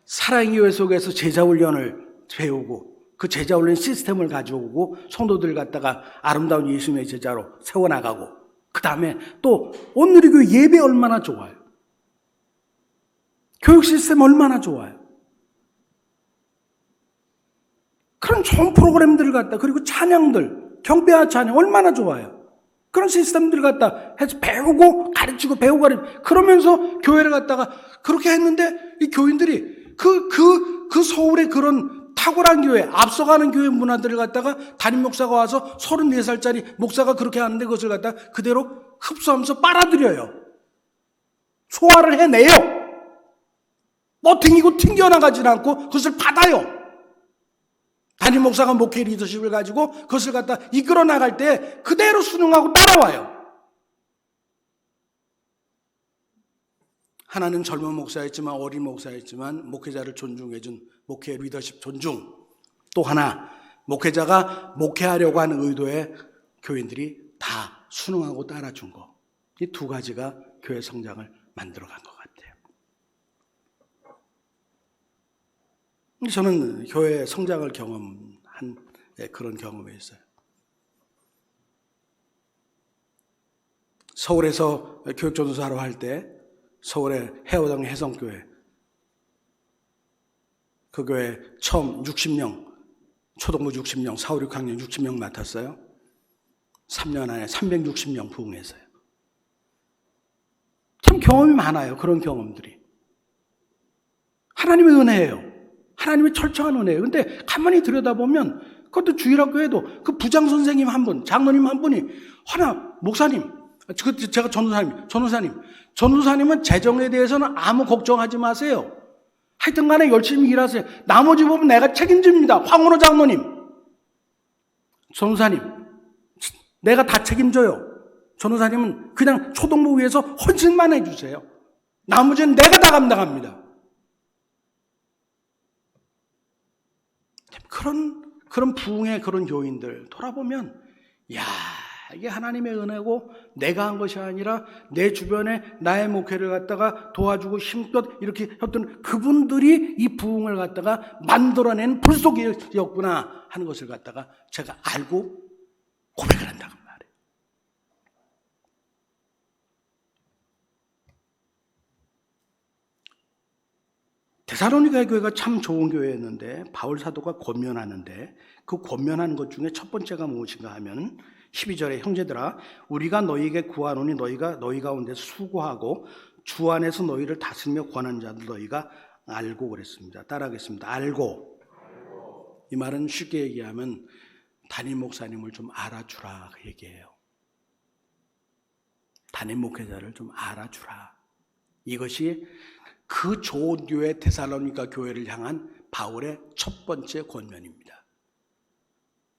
사랑의 교회 속에서 제자훈련을 배우고 그 제자훈련 시스템을 가져오고 성도들 갖다가 아름다운 예수님의 제자로 세워나가고 그 다음에 또 오늘의 교회 예배 얼마나 좋아요. 교육 시스템 얼마나 좋아요. 그런 좋은 프로그램들을 갖다 그리고 찬양들 경배와 찬양 얼마나 좋아요. 그런 시스템들을 갖다 해서 배우고 가르치고 배우고 가르치고 그러면서 교회를 갖다가 그렇게 했는데 이 교인들이 그 서울의 그런 탁월한 교회, 앞서가는 교회 문화들을 갖다가 담임 목사가 와서 34살짜리 목사가 그렇게 하는데 그것을 갖다가 그대로 흡수하면서 빨아들여요. 소화를 해내요. 튕기고 튕겨나가지 않고 그것을 받아요. 담임 목사가 목회 리더십을 가지고 그것을 갖다 이끌어 나갈 때 그대로 순응하고 따라와요. 하나는 젊은 목사였지만 어린 목사였지만 목회자를 존중해준 목회 리더십 존중. 또 하나 목회자가 목회하려고 하는 의도에 교인들이 다 순응하고 따라준 거. 이 두 가지가 교회 성장을 만들어간 것 같아요. 저는 교회 성장을 경험한 그런 경험이 있어요. 서울에서 교육전도사로 할 때 서울의 해오당 해성교회 그 교회 처음 60명 초등부 60명 4, 5, 6학년 60명 맡았어요. 3년 안에 360명 부흥했어요. 참 경험이 많아요. 그런 경험들이. 하나님의 은혜예요. 하나님의 철저한 은혜예요. 근데 가만히 들여다보면 그것도 주일학교에도 그 부장 선생님 한 분, 장로님 한 분이 하나 목사님, 제가 전도사님은 재정에 대해서는 아무 걱정하지 마세요. 하여튼 간에 열심히 일하세요. 나머지 부분 내가 책임집니다. 황원호 장로님, 전도사님, 내가 다 책임져요. 전도사님은 그냥 초등부 위에서 헌신만 해주세요. 나머지는 내가 다 감당합니다. 그런 부흥의 그런 교인들 돌아보면, 야, 이게 하나님의 은혜고 내가 한 것이 아니라 내 주변에 나의 목회를 갖다가 도와주고 힘껏 이렇게 했던 그분들이 이 부흥을 갖다가 만들어낸 불속이었구나 하는 것을 갖다가 제가 알고 고백을 한다고 말이에요. 데살로니가 교회가 참 좋은 교회였는데 바울 사도가 권면하는데 그 권면하는 것 중에 첫 번째가 무엇인가 하면 12절에 형제들아 우리가 너희에게 구하노니 너희가 너희 가운데 수고하고 주 안에서 너희를 다스리며 권한 자들 너희가 알고 그랬습니다. 따라하겠습니다. 알고. 이 말은 쉽게 얘기하면 담임 목사님을 좀 알아주라 그 얘기예요. 담임 목회자를 좀 알아주라. 이것이 그 좋은 교회 데살로니가 교회를 향한 바울의 첫 번째 권면입니다.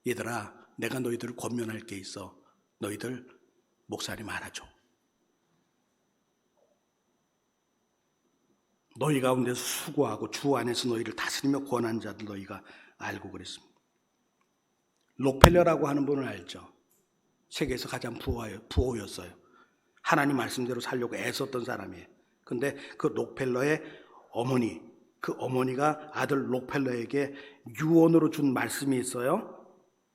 얘들아 내가 너희들을 권면할 게 있어. 너희들 목사님 알아줘. 너희 가운데서 수고하고 주 안에서 너희를 다스리며 권한 자들 너희가 알고 그랬습니다. 록펠러라고 하는 분을 알죠. 세계에서 가장 부호였어요. 하나님 말씀대로 살려고 애썼던 사람이에요. 근데 그 록펠러의 어머니, 그 어머니가 아들 록펠러에게 유언으로 준 말씀이 있어요.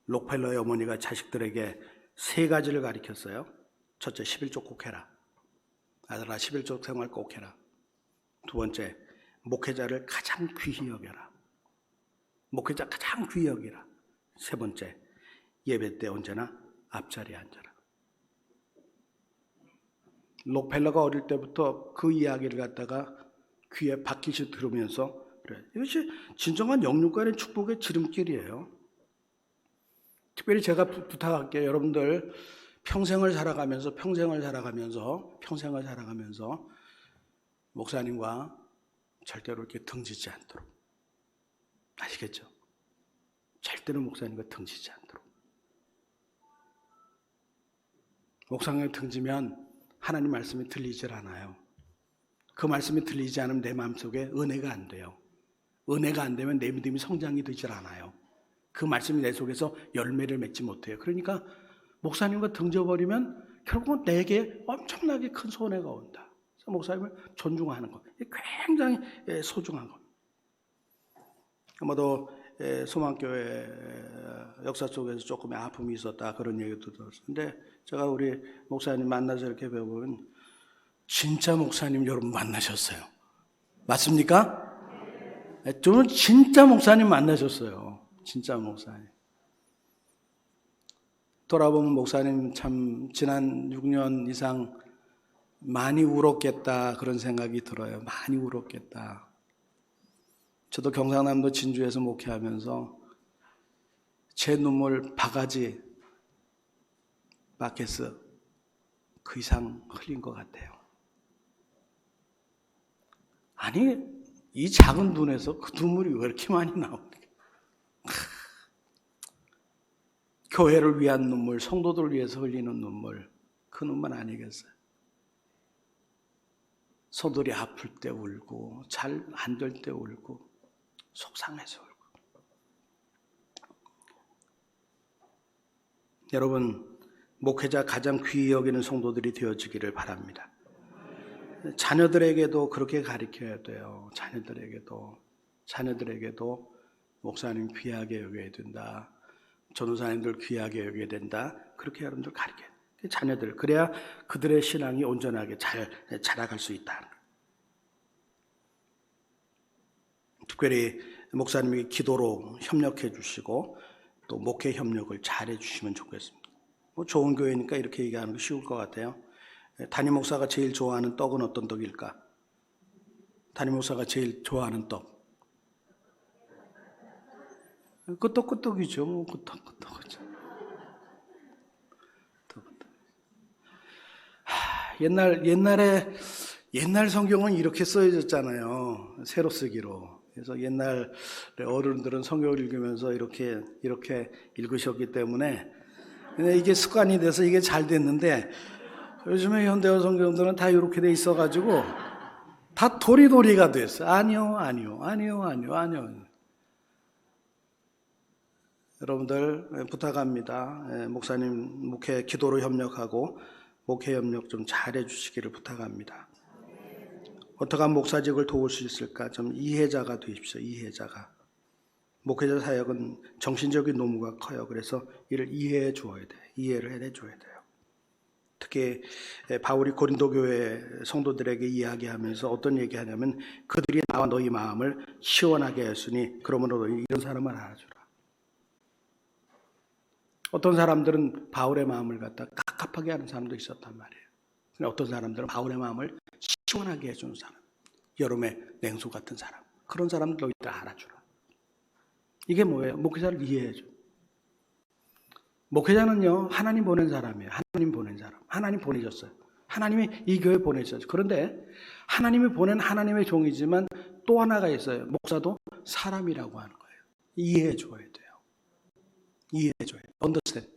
록펠러의 어머니가 자식들에게 세 가지를 가르쳤어요. 첫째, 11조 꼭 해라. 아들아, 11조 생활 꼭 해라. 두 번째, 목회자를 가장 귀히 여겨라. 목회자 가장 귀히 여기라. 세 번째, 예배 때 언제나 앞자리에 앉아라. 록펠러가 어릴 때부터 그 이야기를 갖다가 귀에 박히시 들으면서 그래. 이것이 진정한 영육간의 축복의 지름길이에요. 특별히 제가 부탁할게요. 여러분들 평생을 살아가면서 목사님과 절대로 이렇게 등지지 않도록. 아시겠죠? 절대로 목사님과 등지지 않도록. 목사님과 등지면 하나님 말씀이 들리질 않아요. 그 말씀이 들리지 않으면 내 마음속에 은혜가 안 돼요. 은혜가 안 되면 내 믿음이 성장이 되질 않아요. 그 말씀이 내 속에서 열매를 맺지 못해요. 그러니까 목사님과 등져버리면 결국은 내게 엄청나게 큰 손해가 온다. 목사님을 존중하는 것. 굉장히 소중한 겁니다. 아마도 소망교회 역사 속에서 조금의 아픔이 있었다 그런 얘기도 들었는데 제가 우리 목사님 만나서 이렇게 배워보면 진짜 목사님 여러분 만나셨어요. 맞습니까? 저는 진짜 목사님 만나셨어요. 진짜 목사님. 돌아보면 목사님 참 지난 6년 이상 많이 울었겠다 그런 생각이 들어요. 많이 울었겠다. 저도 경상남도 진주에서 목회하면서 제 눈물 바가지 바켓스 그 이상 흘린 것 같아요. 아니 이 작은 눈에서 그 눈물이 왜 이렇게 많이 나오는 거예요? 교회를 위한 눈물, 성도들을 위해서 흘리는 눈물, 그 눈물 아니겠어요? 소들이 아플 때 울고 잘 안 될 때 울고 속상해서 울고. 여러분 목회자 가장 귀히 여기는 성도들이 되어지기를 바랍니다. 자녀들에게도 그렇게 가르쳐야 돼요. 자녀들에게도 목사님 귀하게 여겨야 된다. 전도사님들 귀하게 여겨야 된다. 그렇게 여러분들 가르쳐야 돼요. 자녀들 그래야 그들의 신앙이 온전하게 잘 자라갈 수 있다. 특별히 목사님이 기도로 협력해 주시고 또 목회 협력을 잘 해주시면 좋겠습니다. 좋은 교회니까 이렇게 얘기하는 거 쉬울 것 같아요. 담임 목사가 제일 좋아하는 떡은 어떤 떡일까? 담임 목사가 제일 좋아하는 떡. 끄떡끄떡이죠. 끄떡끄떡이죠. 옛날 성경은 이렇게 써졌잖아요. 새로 쓰기로. 그래서 옛날 어른들은 성경을 읽으면서 이렇게 읽으셨기 때문에 이게 습관이 돼서 이게 잘 됐는데 요즘에 현대어 성경들은 다 이렇게 돼 있어가지고 다 도리도리가 됐어요. 아니요. 여러분들 부탁합니다. 목사님 목회 기도로 협력하고 목회 협력 좀 잘해 주시기를 부탁합니다. 어떻게 하면 목사직을 도울 수 있을까? 좀 이해자가 되십시오. 이해자가. 목회자 사역은 정신적인 노무가 커요. 그래서 이를 이해해 줘야 돼. 이해를 해 줘야 돼요. 특히 바울이 고린도 교회 성도들에게 이야기하면서 어떤 얘기하냐면 그들이 나와 너희 마음을 시원하게 했으니 그러므로 너희 이런 사람을 알아주라. 어떤 사람들은 바울의 마음을 갖다 갑갑하게 하는 사람도 있었단 말이에요. 어떤 사람들은 바울의 마음을 시원하게 해주는 사람, 여름에 냉수 같은 사람, 그런 사람들 너희들 알아주라. 이게 뭐예요? 목회자를 이해해줘. 목회자는요, 하나님 보낸 사람이에요. 하나님 보낸 사람. 하나님 보내셨어요. 하나님이 이 교회 보내셨어요. 그런데 하나님이 보낸 하나님의 종이지만 또 하나가 있어요. 목사도 사람이라고 하는 거예요. 이해해줘야 돼요. 이해해줘야 돼요. understand.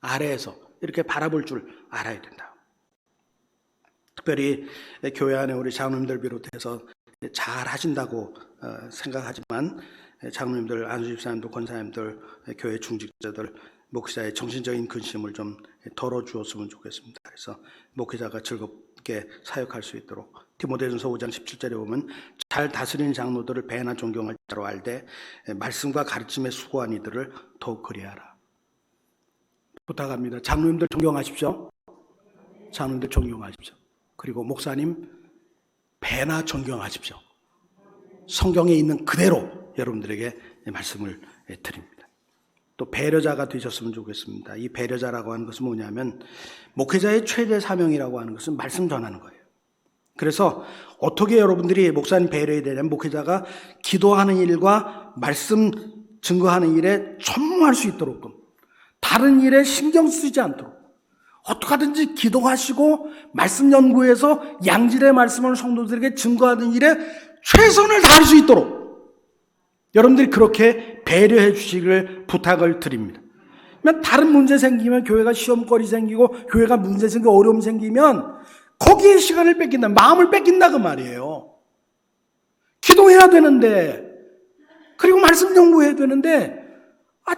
아래에서 이렇게 바라볼 줄 알아야 된다. 특별히 교회 안에 우리 장로님들 비롯해서 잘 하신다고 생각하지만 장로님들, 안수집사님들, 권사님들, 교회 중직자들, 목회자의 정신적인 근심을 좀 덜어주었으면 좋겠습니다. 그래서 목회자가 즐겁게 사역할 수 있도록 디모데전서 5장 17절에 보면 잘 다스리는 장로들을 배나 존경할 자로 알되 말씀과 가르침에 수고한 이들을 더욱 그리하라. 부탁합니다. 장로님들 존경하십시오. 장로님들 존경하십시오. 그리고 목사님 배나 존경하십시오. 성경에 있는 그대로 여러분들에게 말씀을 드립니다. 또 배려자가 되셨으면 좋겠습니다. 이 배려자라고 하는 것은 뭐냐면 목회자의 최대 사명이라고 하는 것은 말씀 전하는 거예요. 그래서 어떻게 여러분들이 목사님 배려해야 되냐면 목회자가 기도하는 일과 말씀 증거하는 일에 전무할 수 있도록 다른 일에 신경 쓰지 않도록 어떻게 하든지 기도하시고 말씀 연구해서 양질의 말씀을 성도들에게 증거하는 일에 최선을 다할 수 있도록 여러분들이 그렇게 배려해 주시기를 부탁을 드립니다. 다른 문제 생기면 교회가 시험거리 생기고 교회가 문제 생기고 어려움 생기면 거기에 시간을 뺏긴다. 마음을 뺏긴다 그 말이에요. 기도해야 되는데 그리고 말씀 연구해야 되는데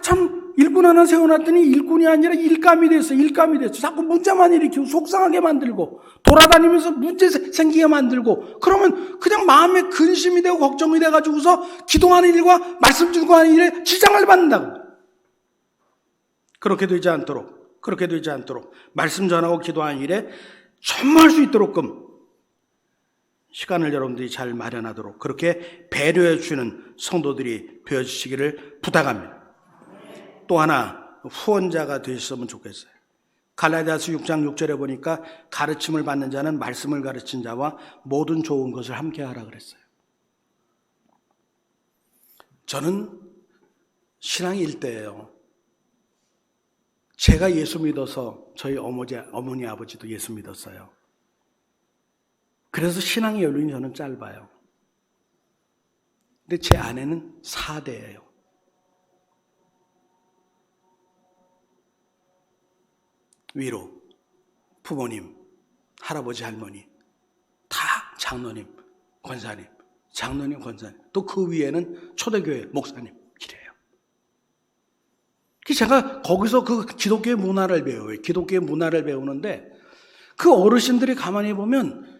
참 일꾼 하나 세워놨더니 일꾼이 아니라 일감이 됐어. 일감이 됐어. 자꾸 문제만 일으키고 속상하게 만들고 돌아다니면서 문제 생기게 만들고, 그러면 그냥 마음에 근심이 되고 걱정이 돼가지고서 기도하는 일과 말씀 주고하는 일에 지장을 받는다고. 그렇게 되지 않도록 말씀 전하고 기도하는 일에 전무할 수 있도록끔 시간을 여러분들이 잘 마련하도록 그렇게 배려해 주는 성도들이 되어주시기를 부탁합니다. 또 하나, 후원자가 되셨으면 좋겠어요. 갈라디아서 6장 6절에 보니까 가르침을 받는 자는 말씀을 가르친 자와 모든 좋은 것을 함께 하라 그랬어요. 저는 신앙이 일대예요. 제가 예수 믿어서 저희 어머니 아버지도 예수 믿었어요. 그래서 신앙의 연륜이 저는 짧아요. 근데 제 아내는 4대예요. 위로 부모님, 할아버지, 할머니 다 장로님, 권사님, 장로님, 권사님, 또 그 위에는 초대교회 목사님 이래요. 제가 거기서 그 기독교의 문화를 배워요. 기독교의 문화를 배우는데 그 어르신들이 가만히 보면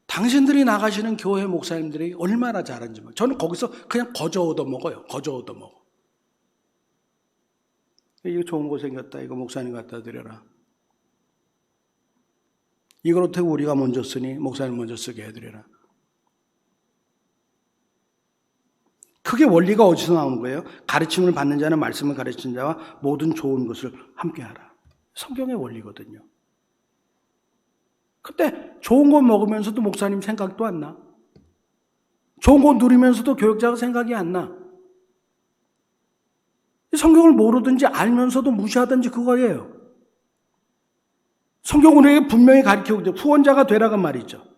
당신들이 나가시는 교회 목사님들이 얼마나 잘하는지 몰라요. 저는 거기서 그냥 거저 얻어먹어요. 거저 얻어먹어. 이거 좋은 거 생겼다. 이거 목사님 갖다 드려라. 이걸 어떻게 우리가 먼저 쓰니 목사님 먼저 쓰게 해드려라. 그게 원리가 어디서 나오는 거예요? 가르침을 받는 자는 말씀을 가르친 자와 모든 좋은 것을 함께하라. 성경의 원리거든요. 그때 좋은 거 먹으면서도 목사님 생각도 안 나. 좋은 거 누리면서도 교역자가 생각이 안 나. 성경을 모르든지 알면서도 무시하든지 그거예요. 성경은 우리에게 분명히 가르치고 있죠. 후원자가 되라고 말이죠.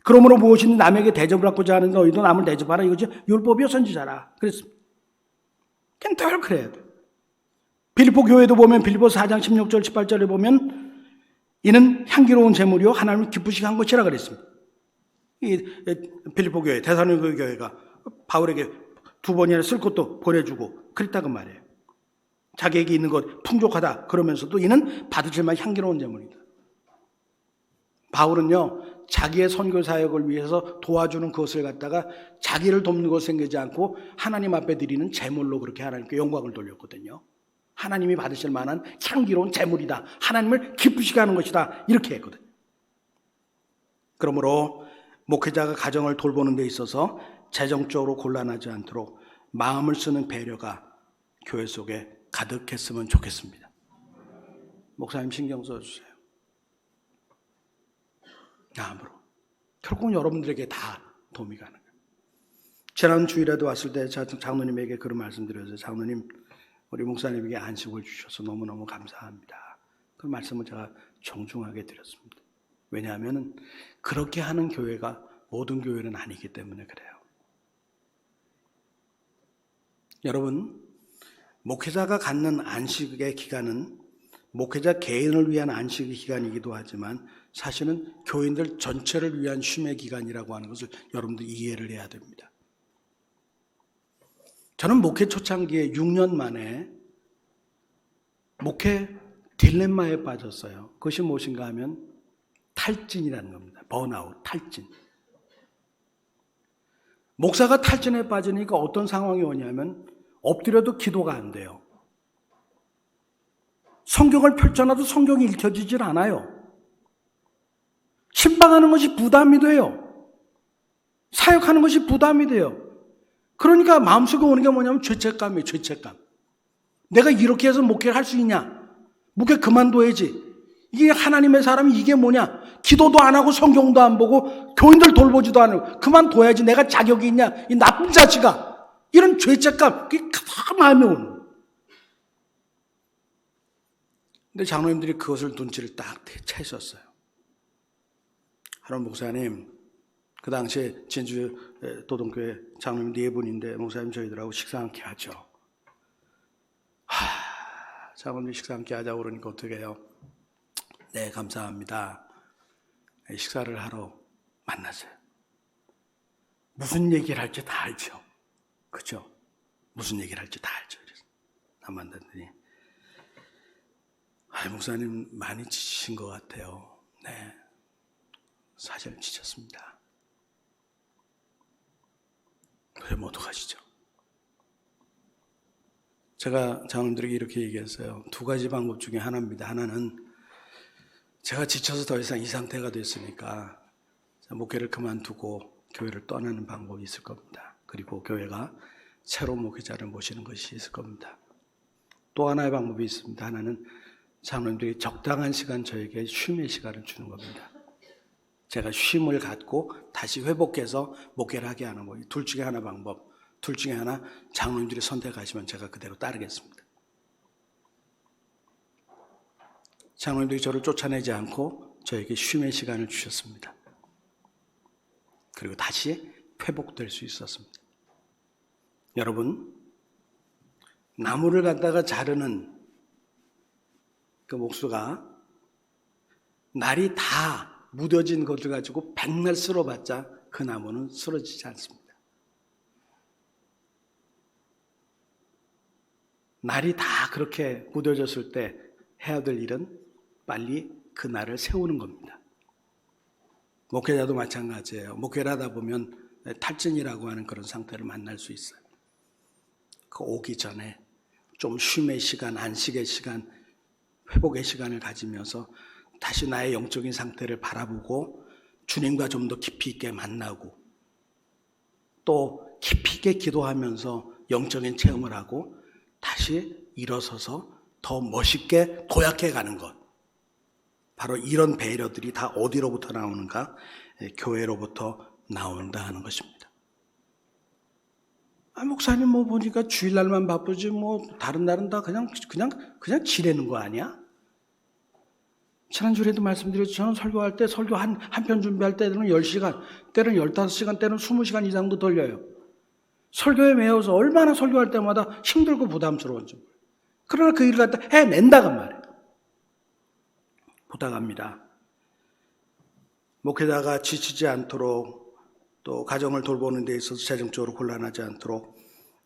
그러므로 무엇이든 남에게 대접을 하고자 하는 너희도 남을 대접하라. 이거지. 율법이요 선지자라. 그랬습니다. 그냥 늘 그래야 돼. 빌립보 교회도 보면 빌립보 4장 16절 18절에 보면 이는 향기로운 제물이요 하나님을 기쁘시게 한 것이라 그랬습니다. 이 빌립보 교회, 데살로니가 교회가 바울에게 2번이나 쓸 것도 보내주고 그랬다고 말이에요. 자기에게 있는 것 풍족하다 그러면서도 이는 받으실 만 향기로운 제물이다. 바울은요, 자기의 선교 사역을 위해서 도와주는 것을 갖다가 자기를 돕는 것 생기지 않고 하나님 앞에 드리는 제물로 그렇게 하나님께 영광을 돌렸거든요. 하나님이 받으실 만한 향기로운 제물이다. 하나님을 기쁘시게 하는 것이다. 이렇게 했거든요. 그러므로 목회자가 가정을 돌보는 데 있어서 재정적으로 곤란하지 않도록 마음을 쓰는 배려가 교회 속에 가득했으면 좋겠습니다. 목사님 신경 써주세요. 다음으로 결국은 여러분들에게 다 도움이 가는 거예요. 지난 주일에도 왔을 때 장로님에게 그런 말씀드렸어요. 장로님, 우리 목사님에게 안식을 주셔서 너무너무 감사합니다. 그 말씀을 제가 정중하게 드렸습니다. 왜냐하면 그렇게 하는 교회가 모든 교회는 아니기 때문에 그래요. 여러분, 목회자가 갖는 안식의 기간은 목회자 개인을 위한 안식의 기간이기도 하지만 사실은 교인들 전체를 위한 쉼의 기간이라고 하는 것을 여러분들 이해를 해야 됩니다. 저는 목회 초창기에 6년 만에 목회 딜레마에 빠졌어요. 그것이 무엇인가 하면 탈진이라는 겁니다. 번아웃, 탈진. 목사가 탈진에 빠지니까 어떤 상황이 오냐면 엎드려도 기도가 안 돼요. 성경을 펼쳐놔도 성경이 읽혀지질 않아요. 신방하는 것이 부담이 돼요. 사역하는 것이 부담이 돼요. 그러니까 마음속에 오는 게 뭐냐면 죄책감이에요. 죄책감. 내가 이렇게 해서 목회를 할 수 있냐? 목회 그만둬야지. 이게 하나님의 사람이 이게 뭐냐? 기도도 안 하고 성경도 안 보고 교인들 돌보지도 않고 그만둬야지. 내가 자격이 있냐? 이 나쁜 자식아. 이런 죄책감, 그게 다 마음에 오는 거예요. 근데 장로님들이 그것을 눈치를 딱 채셨어요. 하론 목사님, 그 당시에 진주 도동교회 장로님 4분인데 목사님 저희들하고 식사 함께 하죠. 장로님 식사 함께 하자고 그러니까 어떻게 해요? 네, 감사합니다. 식사를 하러 만났어요. 무슨 얘기를 할지 다 알죠. 그죠? 무슨 얘기를 할지 다 알죠. 안 만났더니 목사님 많이 지치신 것 같아요. 네, 사실 지쳤습니다. 그럼 어떡하시죠? 제가 장로님들에게 이렇게 얘기했어요. 두 가지 방법 중에 하나입니다. 하나는 제가 지쳐서 더 이상 이 상태가 됐으니까 목회를 그만두고 교회를 떠나는 방법이 있을 겁니다. 그리고 교회가 새로운 목회자를 모시는 것이 있을 겁니다. 또 하나의 방법이 있습니다. 하나는 장로님들이 적당한 시간 저에게 쉼의 시간을 주는 겁니다. 제가 쉼을 갖고 다시 회복해서 목회를 하게 하는 거예요. 둘 중에 하나 방법, 둘 중에 하나 장로님들이 선택하시면 제가 그대로 따르겠습니다. 장로님들이 저를 쫓아내지 않고 저에게 쉼의 시간을 주셨습니다. 그리고 다시 회복될 수 있었습니다. 여러분, 나무를 갖다가 자르는 그 목수가 날이 다 무뎌진 것을 가지고 백날 쓸어봤자 그 나무는 쓰러지지 않습니다. 날이 다 그렇게 무뎌졌을 때 해야 될 일은 빨리 그 날을 세우는 겁니다. 목회자도 마찬가지예요. 목회를 하다 보면 탈진이라고 하는 그런 상태를 만날 수 있어요. 그 오기 전에 좀 쉼의 시간, 안식의 시간, 회복의 시간을 가지면서 다시 나의 영적인 상태를 바라보고 주님과 좀 더 깊이 있게 만나고 또 깊이 있게 기도하면서 영적인 체험을 하고 다시 일어서서 더 멋있게 도약해 가는 것. 바로 이런 배려들이 다 어디로부터 나오는가? 교회로부터 나온다 하는 것입니다. 목사님 뭐 보니까 주일날만 바쁘지 뭐 다른 날은 다 그냥 지내는 거 아니야? 지난주에도 말씀드렸죠. 저는 설교할 때 설교 한 편 준비할 때는 10시간, 때는 15시간, 때는 20시간 이상도 돌려요. 설교에 매여서 얼마나 설교할 때마다 힘들고 부담스러운지. 그러나 그 일을 갖다 해낸다고 말이에요. 부탁합니다. 목회자가 지치지 않도록 또 가정을 돌보는 데 있어서 재정적으로 곤란하지 않도록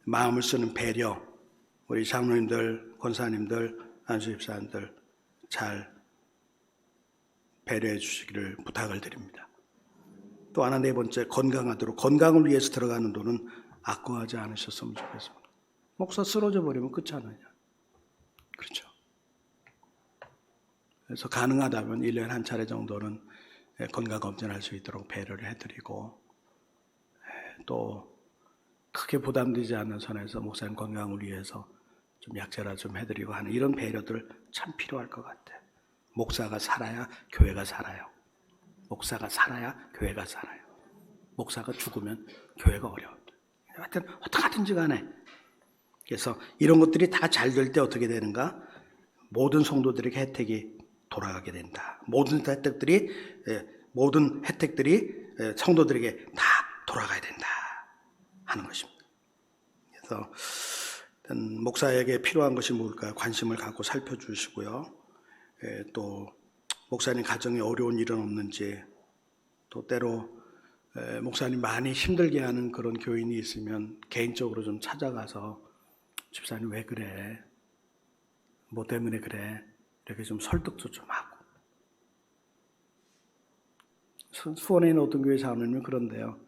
마음을 쓰는 배려, 우리 장로님들, 권사님들, 안수집사님들 잘 배려해 주시기를 부탁을 드립니다. 또 하나 네 번째, 건강하도록 건강을 위해서 들어가는 돈은 아까워하지 않으셨으면 좋겠습니다. 목사 쓰러져 버리면 끝잖아요. 그렇죠. 그래서 가능하다면 1년에 한 차례 정도는 건강검진을 할 수 있도록 배려를 해드리고 또 크게 부담되지 않는 선에서 목사님 건강을 위해서 좀 약제라 좀 해드리고 하는 이런 배려들 참 필요할 것 같아요. 목사가 살아야 교회가 살아요. 목사가 살아야 교회가 살아요. 목사가 죽으면 교회가 어려워요. 하여튼 어떡하든지 간에 그래서 이런 것들이 다 잘 될 때 어떻게 되는가? 모든 성도들에게 혜택이 돌아가게 된다. 모든 혜택들이 성도들에게 다 돌아가야 된다 하는 것입니다. 그래서 목사에게 필요한 것이 뭘까요? 관심을 갖고 살펴주시고요. 또 목사님 가정에 어려운 일은 없는지, 또 때로 목사님 많이 힘들게 하는 그런 교인이 있으면 개인적으로 좀 찾아가서 집사님 왜 그래? 뭐 때문에 그래? 이렇게 좀 설득도 좀 하고. 수원에 있는 어떤 교회 장로님은 그런데요.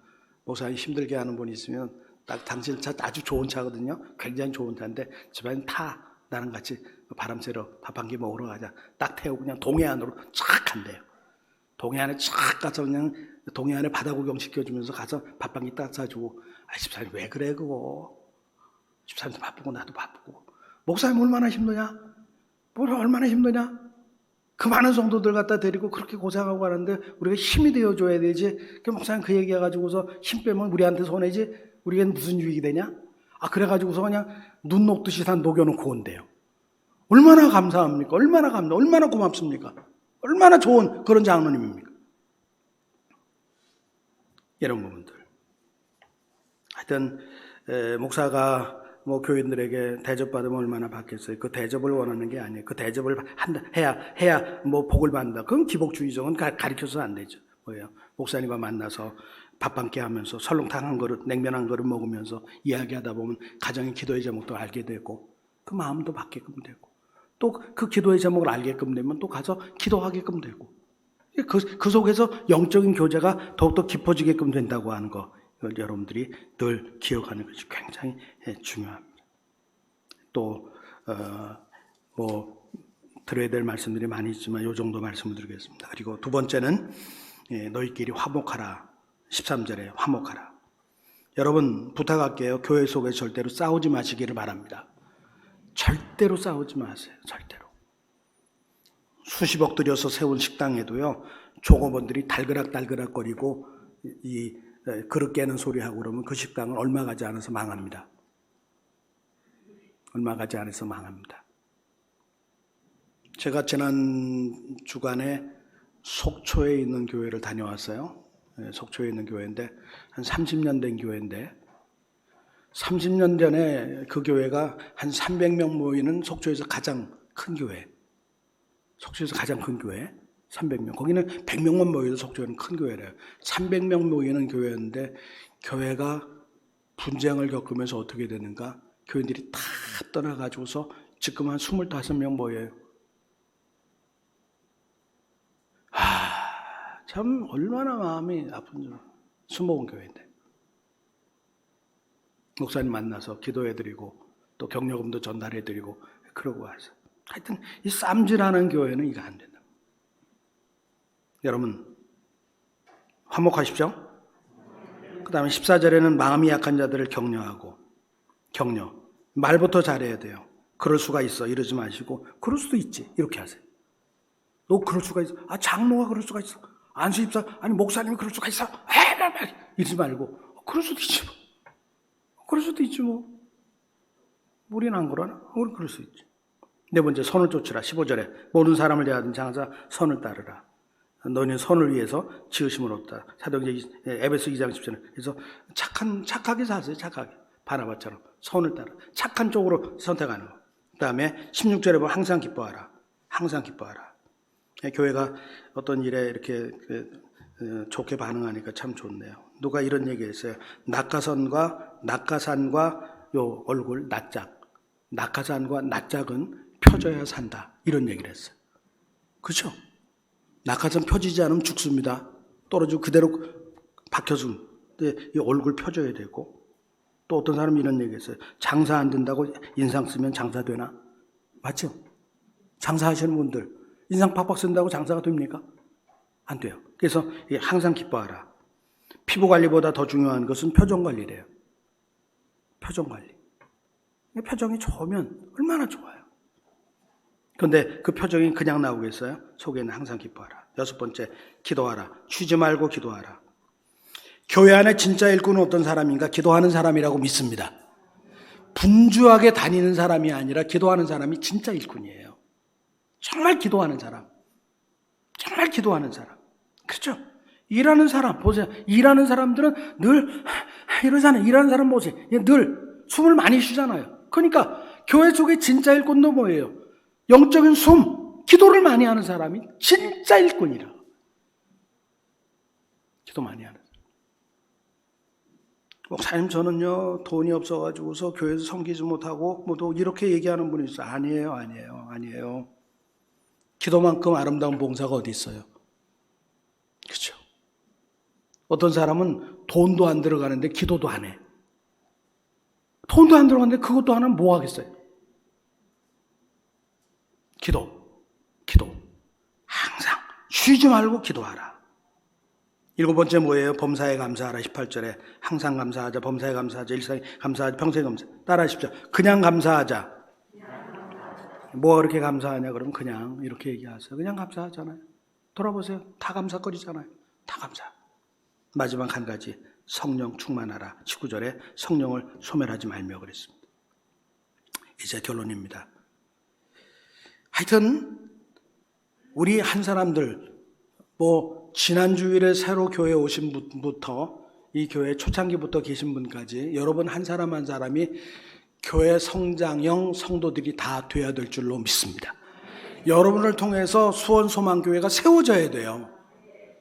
목사님 힘들게 하는 분이 있으면 딱 당신 차 아주 좋은 차거든요. 굉장히 좋은 차인데 집사님 타. 나랑 같이 바람 쐬러 밥 한 끼 먹으러 가자. 딱 태우고 그냥 동해안으로 쫙 간대요. 동해안에 쫙 가서 그냥 동해안에 바다 구경 시켜주면서 가서 밥 한 끼 딱 사주고. 집사님 왜 그래 그거. 집사님도 바쁘고 나도 바쁘고. 목사님 얼마나 힘드냐? 얼마나 힘드냐? 그 많은 성도들 갖다 데리고 그렇게 고생하고 하는데 우리가 힘이 되어줘야 되지. 그 목사님 그 얘기해가지고서 힘 빼면 우리한테 손해지. 우리에겐 무슨 유익이 되냐? 그래가지고서 그냥 눈 녹듯이 다 녹여놓고 온대요. 얼마나 감사합니까? 얼마나 고맙습니까? 얼마나 좋은 그런 장로님입니까? 이런 부분들. 하여튼 목사가 뭐 교인들에게 대접받으면 얼마나 받겠어요? 그 대접을 원하는 게 아니에요. 그 대접을 해야 뭐 복을 받는다. 그건 기복주의적은 가르쳐서 안 되죠. 뭐예요? 목사님과 만나서 밥 한 끼 하면서 설렁탕 한 그릇, 냉면 한 그릇 먹으면서 이야기하다 보면 가정의 기도의 제목도 알게 되고 그 마음도 받게끔 되고 또 그 기도의 제목을 알게끔 되면 또 가서 기도하게끔 되고 그 속에서 영적인 교제가 더욱더 깊어지게끔 된다고 하는 거 이걸 여러분들이 늘 기억하는 것이 굉장히 중요합니다. 또 드려야 될 말씀들이 많이 있지만 이 정도 말씀을 드리겠습니다. 그리고 두 번째는 너희끼리 화목하라. 13절에 화목하라. 여러분 부탁할게요. 교회 속에서 절대로 싸우지 마시기를 바랍니다. 절대로 싸우지 마세요. 절대로. 수십억 들여서 세운 식당에도요. 종업원들이 달그락달그락거리고 이 그릇 깨는 소리하고 그러면 그 식당은 얼마 가지 않아서 망합니다. 얼마 가지 않아서 망합니다. 제가 지난 주간에 속초에 있는 교회를 다녀왔어요. 속초에 있는 교회인데 한 30년 된 교회인데 30년 전에 그 교회가 한 300명 모이는 속초에서 가장 큰 교회. 속초에서 가장 큰 교회. 300명. 거기는 100명만 모여도 속초에는 큰 교회래요. 300명 모이는 교회였는데 교회가 분쟁을 겪으면서 어떻게 되는가? 교인들이 다 떠나가지고서 지금 한 25명 모여요. 참 얼마나 마음이 아픈 줄. 수목원 교회인데. 목사님 만나서 기도해드리고 또 격려금도 전달해드리고 그러고 와서 하여튼 이 쌈질하는 교회는 이거 안 된다. 여러분 화목하십시오. 그 다음에 14절에는 마음이 약한 자들을 격려하고 격려. 말부터 잘해야 돼요. 그럴 수가 있어 이러지 마시고 그럴 수도 있지 이렇게 하세요. 너 그럴 수가 있어. 장로가 그럴 수가 있어. 안수집사 아니 목사님이 그럴 수가 있어. 이러지 말고 그럴 수도 있지 뭐. 그럴 수도 있지 뭐. 우리는 안 그러나? 우리는 그럴 수 있지. 네 번째 선을 쫓으라. 15절에 모든 사람을 대하든지 항상 선을 따르라. 너희는 선을 위해서 지으심을 얻다. 사도행전 에베소 2장 10절에 그래서 착하게 사세요. 착하게. 바나바처럼 선을 따라 착한 쪽으로 선택하는 거. 그 다음에 16절에 보면 항상 기뻐하라. 항상 기뻐하라. 교회가 어떤 일에 이렇게 좋게 반응하니까 참 좋네요. 누가 이런 얘기했어요. 낙하산과 요 얼굴 낯짝. 낙하산과 낯짝은 펴져야 산다. 이런 얘기를 했어요. 그렇죠? 낙하산 펴지지 않으면 죽습니다. 떨어지고 그대로 박혀서 이 얼굴 펴져야 되고 또 어떤 사람이 이런 얘기했어요. 장사 안 된다고 인상 쓰면 장사 되나? 맞죠? 장사하시는 분들 인상 팍팍 쓴다고 장사가 됩니까? 안 돼요. 그래서 항상 기뻐하라. 피부 관리보다 더 중요한 것은 표정 관리래요. 표정 관리. 표정이 좋으면 얼마나 좋아요. 그런데 그 표정이 그냥 나오겠어요? 속에는 항상 기뻐하라. 6번째, 기도하라. 쉬지 말고 기도하라. 교회 안에 진짜 일꾼은 어떤 사람인가? 기도하는 사람이라고 믿습니다. 분주하게 다니는 사람이 아니라 기도하는 사람이 진짜 일꾼이에요. 정말 기도하는 사람. 정말 기도하는 사람. 그렇죠? 일하는 사람 보세요. 일하는 사람들은 늘 이러잖아요. 일하는 사람 보세요. 늘 숨을 많이 쉬잖아요. 그러니까 교회 속에 진짜 일꾼도 뭐예요? 영적인 숨, 기도를 많이 하는 사람이 진짜 일꾼이라. 기도 많이 하는 사람. 목사님 저는요 돈이 없어가지고서 교회에서 섬기지 못하고 또 이렇게 얘기하는 분이 있어요. 아니에요. 기도만큼 아름다운 봉사가 어디 있어요? 그렇죠? 어떤 사람은 돈도 안 들어가는데 기도도 안 해. 돈도 안 들어가는데 그것도 안 하면 뭐 하겠어요? 기도. 항상 쉬지 말고 기도하라. 7번째 뭐예요? 범사에 감사하라. 18절에 항상 감사하자. 범사에 감사하자. 일상에 감사하자. 평생에 감사. 따라하십시오. 그냥 감사하자. 뭐가 그렇게 감사하냐 그러면 그냥 이렇게 얘기하세요. 그냥 감사하잖아요. 돌아보세요. 다 감사거리잖아요. 다 감사. 마지막 한 가지 성령 충만하라. 19절에 성령을 소멸하지 말며 그랬습니다. 이제 결론입니다. 하여튼 우리 한 사람들 지난 주일에 새로 교회에 오신 분부터 이 교회 초창기부터 계신 분까지 여러분 한 사람 한 사람이 교회 성장형 성도들이 다 돼야 될 줄로 믿습니다. 여러분을 통해서 수원소망교회가 세워져야 돼요.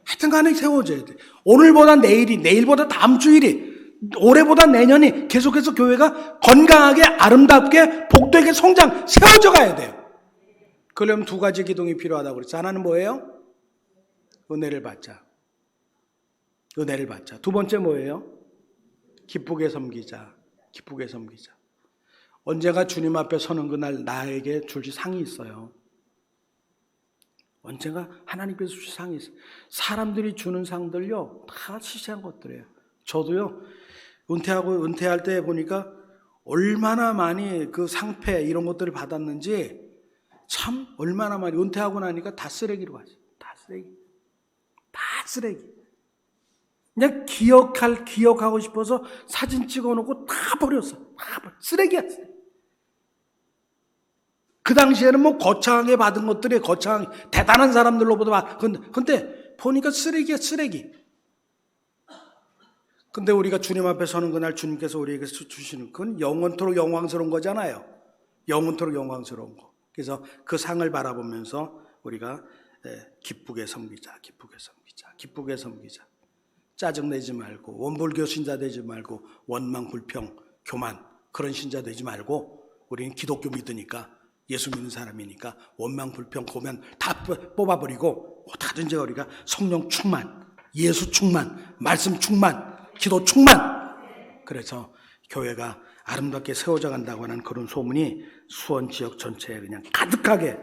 하여튼 간에 세워져야 돼. 오늘보다 내일이, 내일보다 다음 주일이 올해보다 내년이 계속해서 교회가 건강하게 아름답게 복되게 성장 세워져 가야 돼요. 그러려면 두 가지 기둥이 필요하다고 그랬죠. 하나는 뭐예요? 은혜를 받자. 은혜를 받자. 두 번째 뭐예요? 기쁘게 섬기자. 기쁘게 섬기자. 언제가 주님 앞에 서는 그날 나에게 줄 상이 있어요. 언젠가 하나님께서 주실 상이 있어요. 사람들이 주는 상들요 다 시시한 것들이에요. 저도요 은퇴할 때 보니까 얼마나 많이 그 상패 이런 것들을 받았는지 참 얼마나 많이 은퇴하고 나니까 다 쓰레기로 가죠. 다 쓰레기. 다 쓰레기. 그냥 기억하고 싶어서 사진 찍어놓고 다 버렸어. 다 버렸어. 쓰레기야. 쓰레기. 그 당시에는 뭐 거창하게 받은 것들이 대단한 사람들로보다 근데 보니까 쓰레기야, 쓰레기. 근데 우리가 주님 앞에 서는 그날 주님께서 우리에게 주시는 그건 영원토록 영광스러운 거잖아요. 영원토록 영광스러운 거. 그래서 그 상을 바라보면서 우리가 기쁘게 섬기자, 기쁘게 섬기자, 기쁘게 섬기자. 짜증내지 말고 원불교 신자 되지 말고 원망, 불평, 교만 그런 신자 되지 말고 우리는 기독교 믿으니까 예수 믿는 사람이니까 원망, 불평, 고면 다 뽑아버리고 어떻게든지 우리가 성령 충만, 예수 충만, 말씀 충만, 기도 충만. 그래서 교회가 아름답게 세워져 간다고 하는 그런 소문이 수원 지역 전체에 그냥 가득하게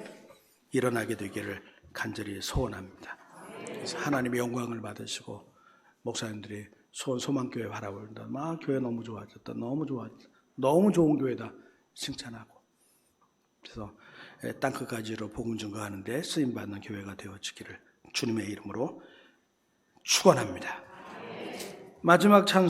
일어나게 되기를 간절히 소원합니다. 그래서 하나님의 영광을 받으시고 목사님들이 수원 소망교회 바라보는다. 교회 너무 좋아졌다. 너무 좋아졌다. 너무 좋은 교회다. 칭찬하고. 그래서 땅끝까지로 복음 증거하는데 쓰임받는 교회가 되어지기를 주님의 이름으로 축원합니다. 마지막 찬송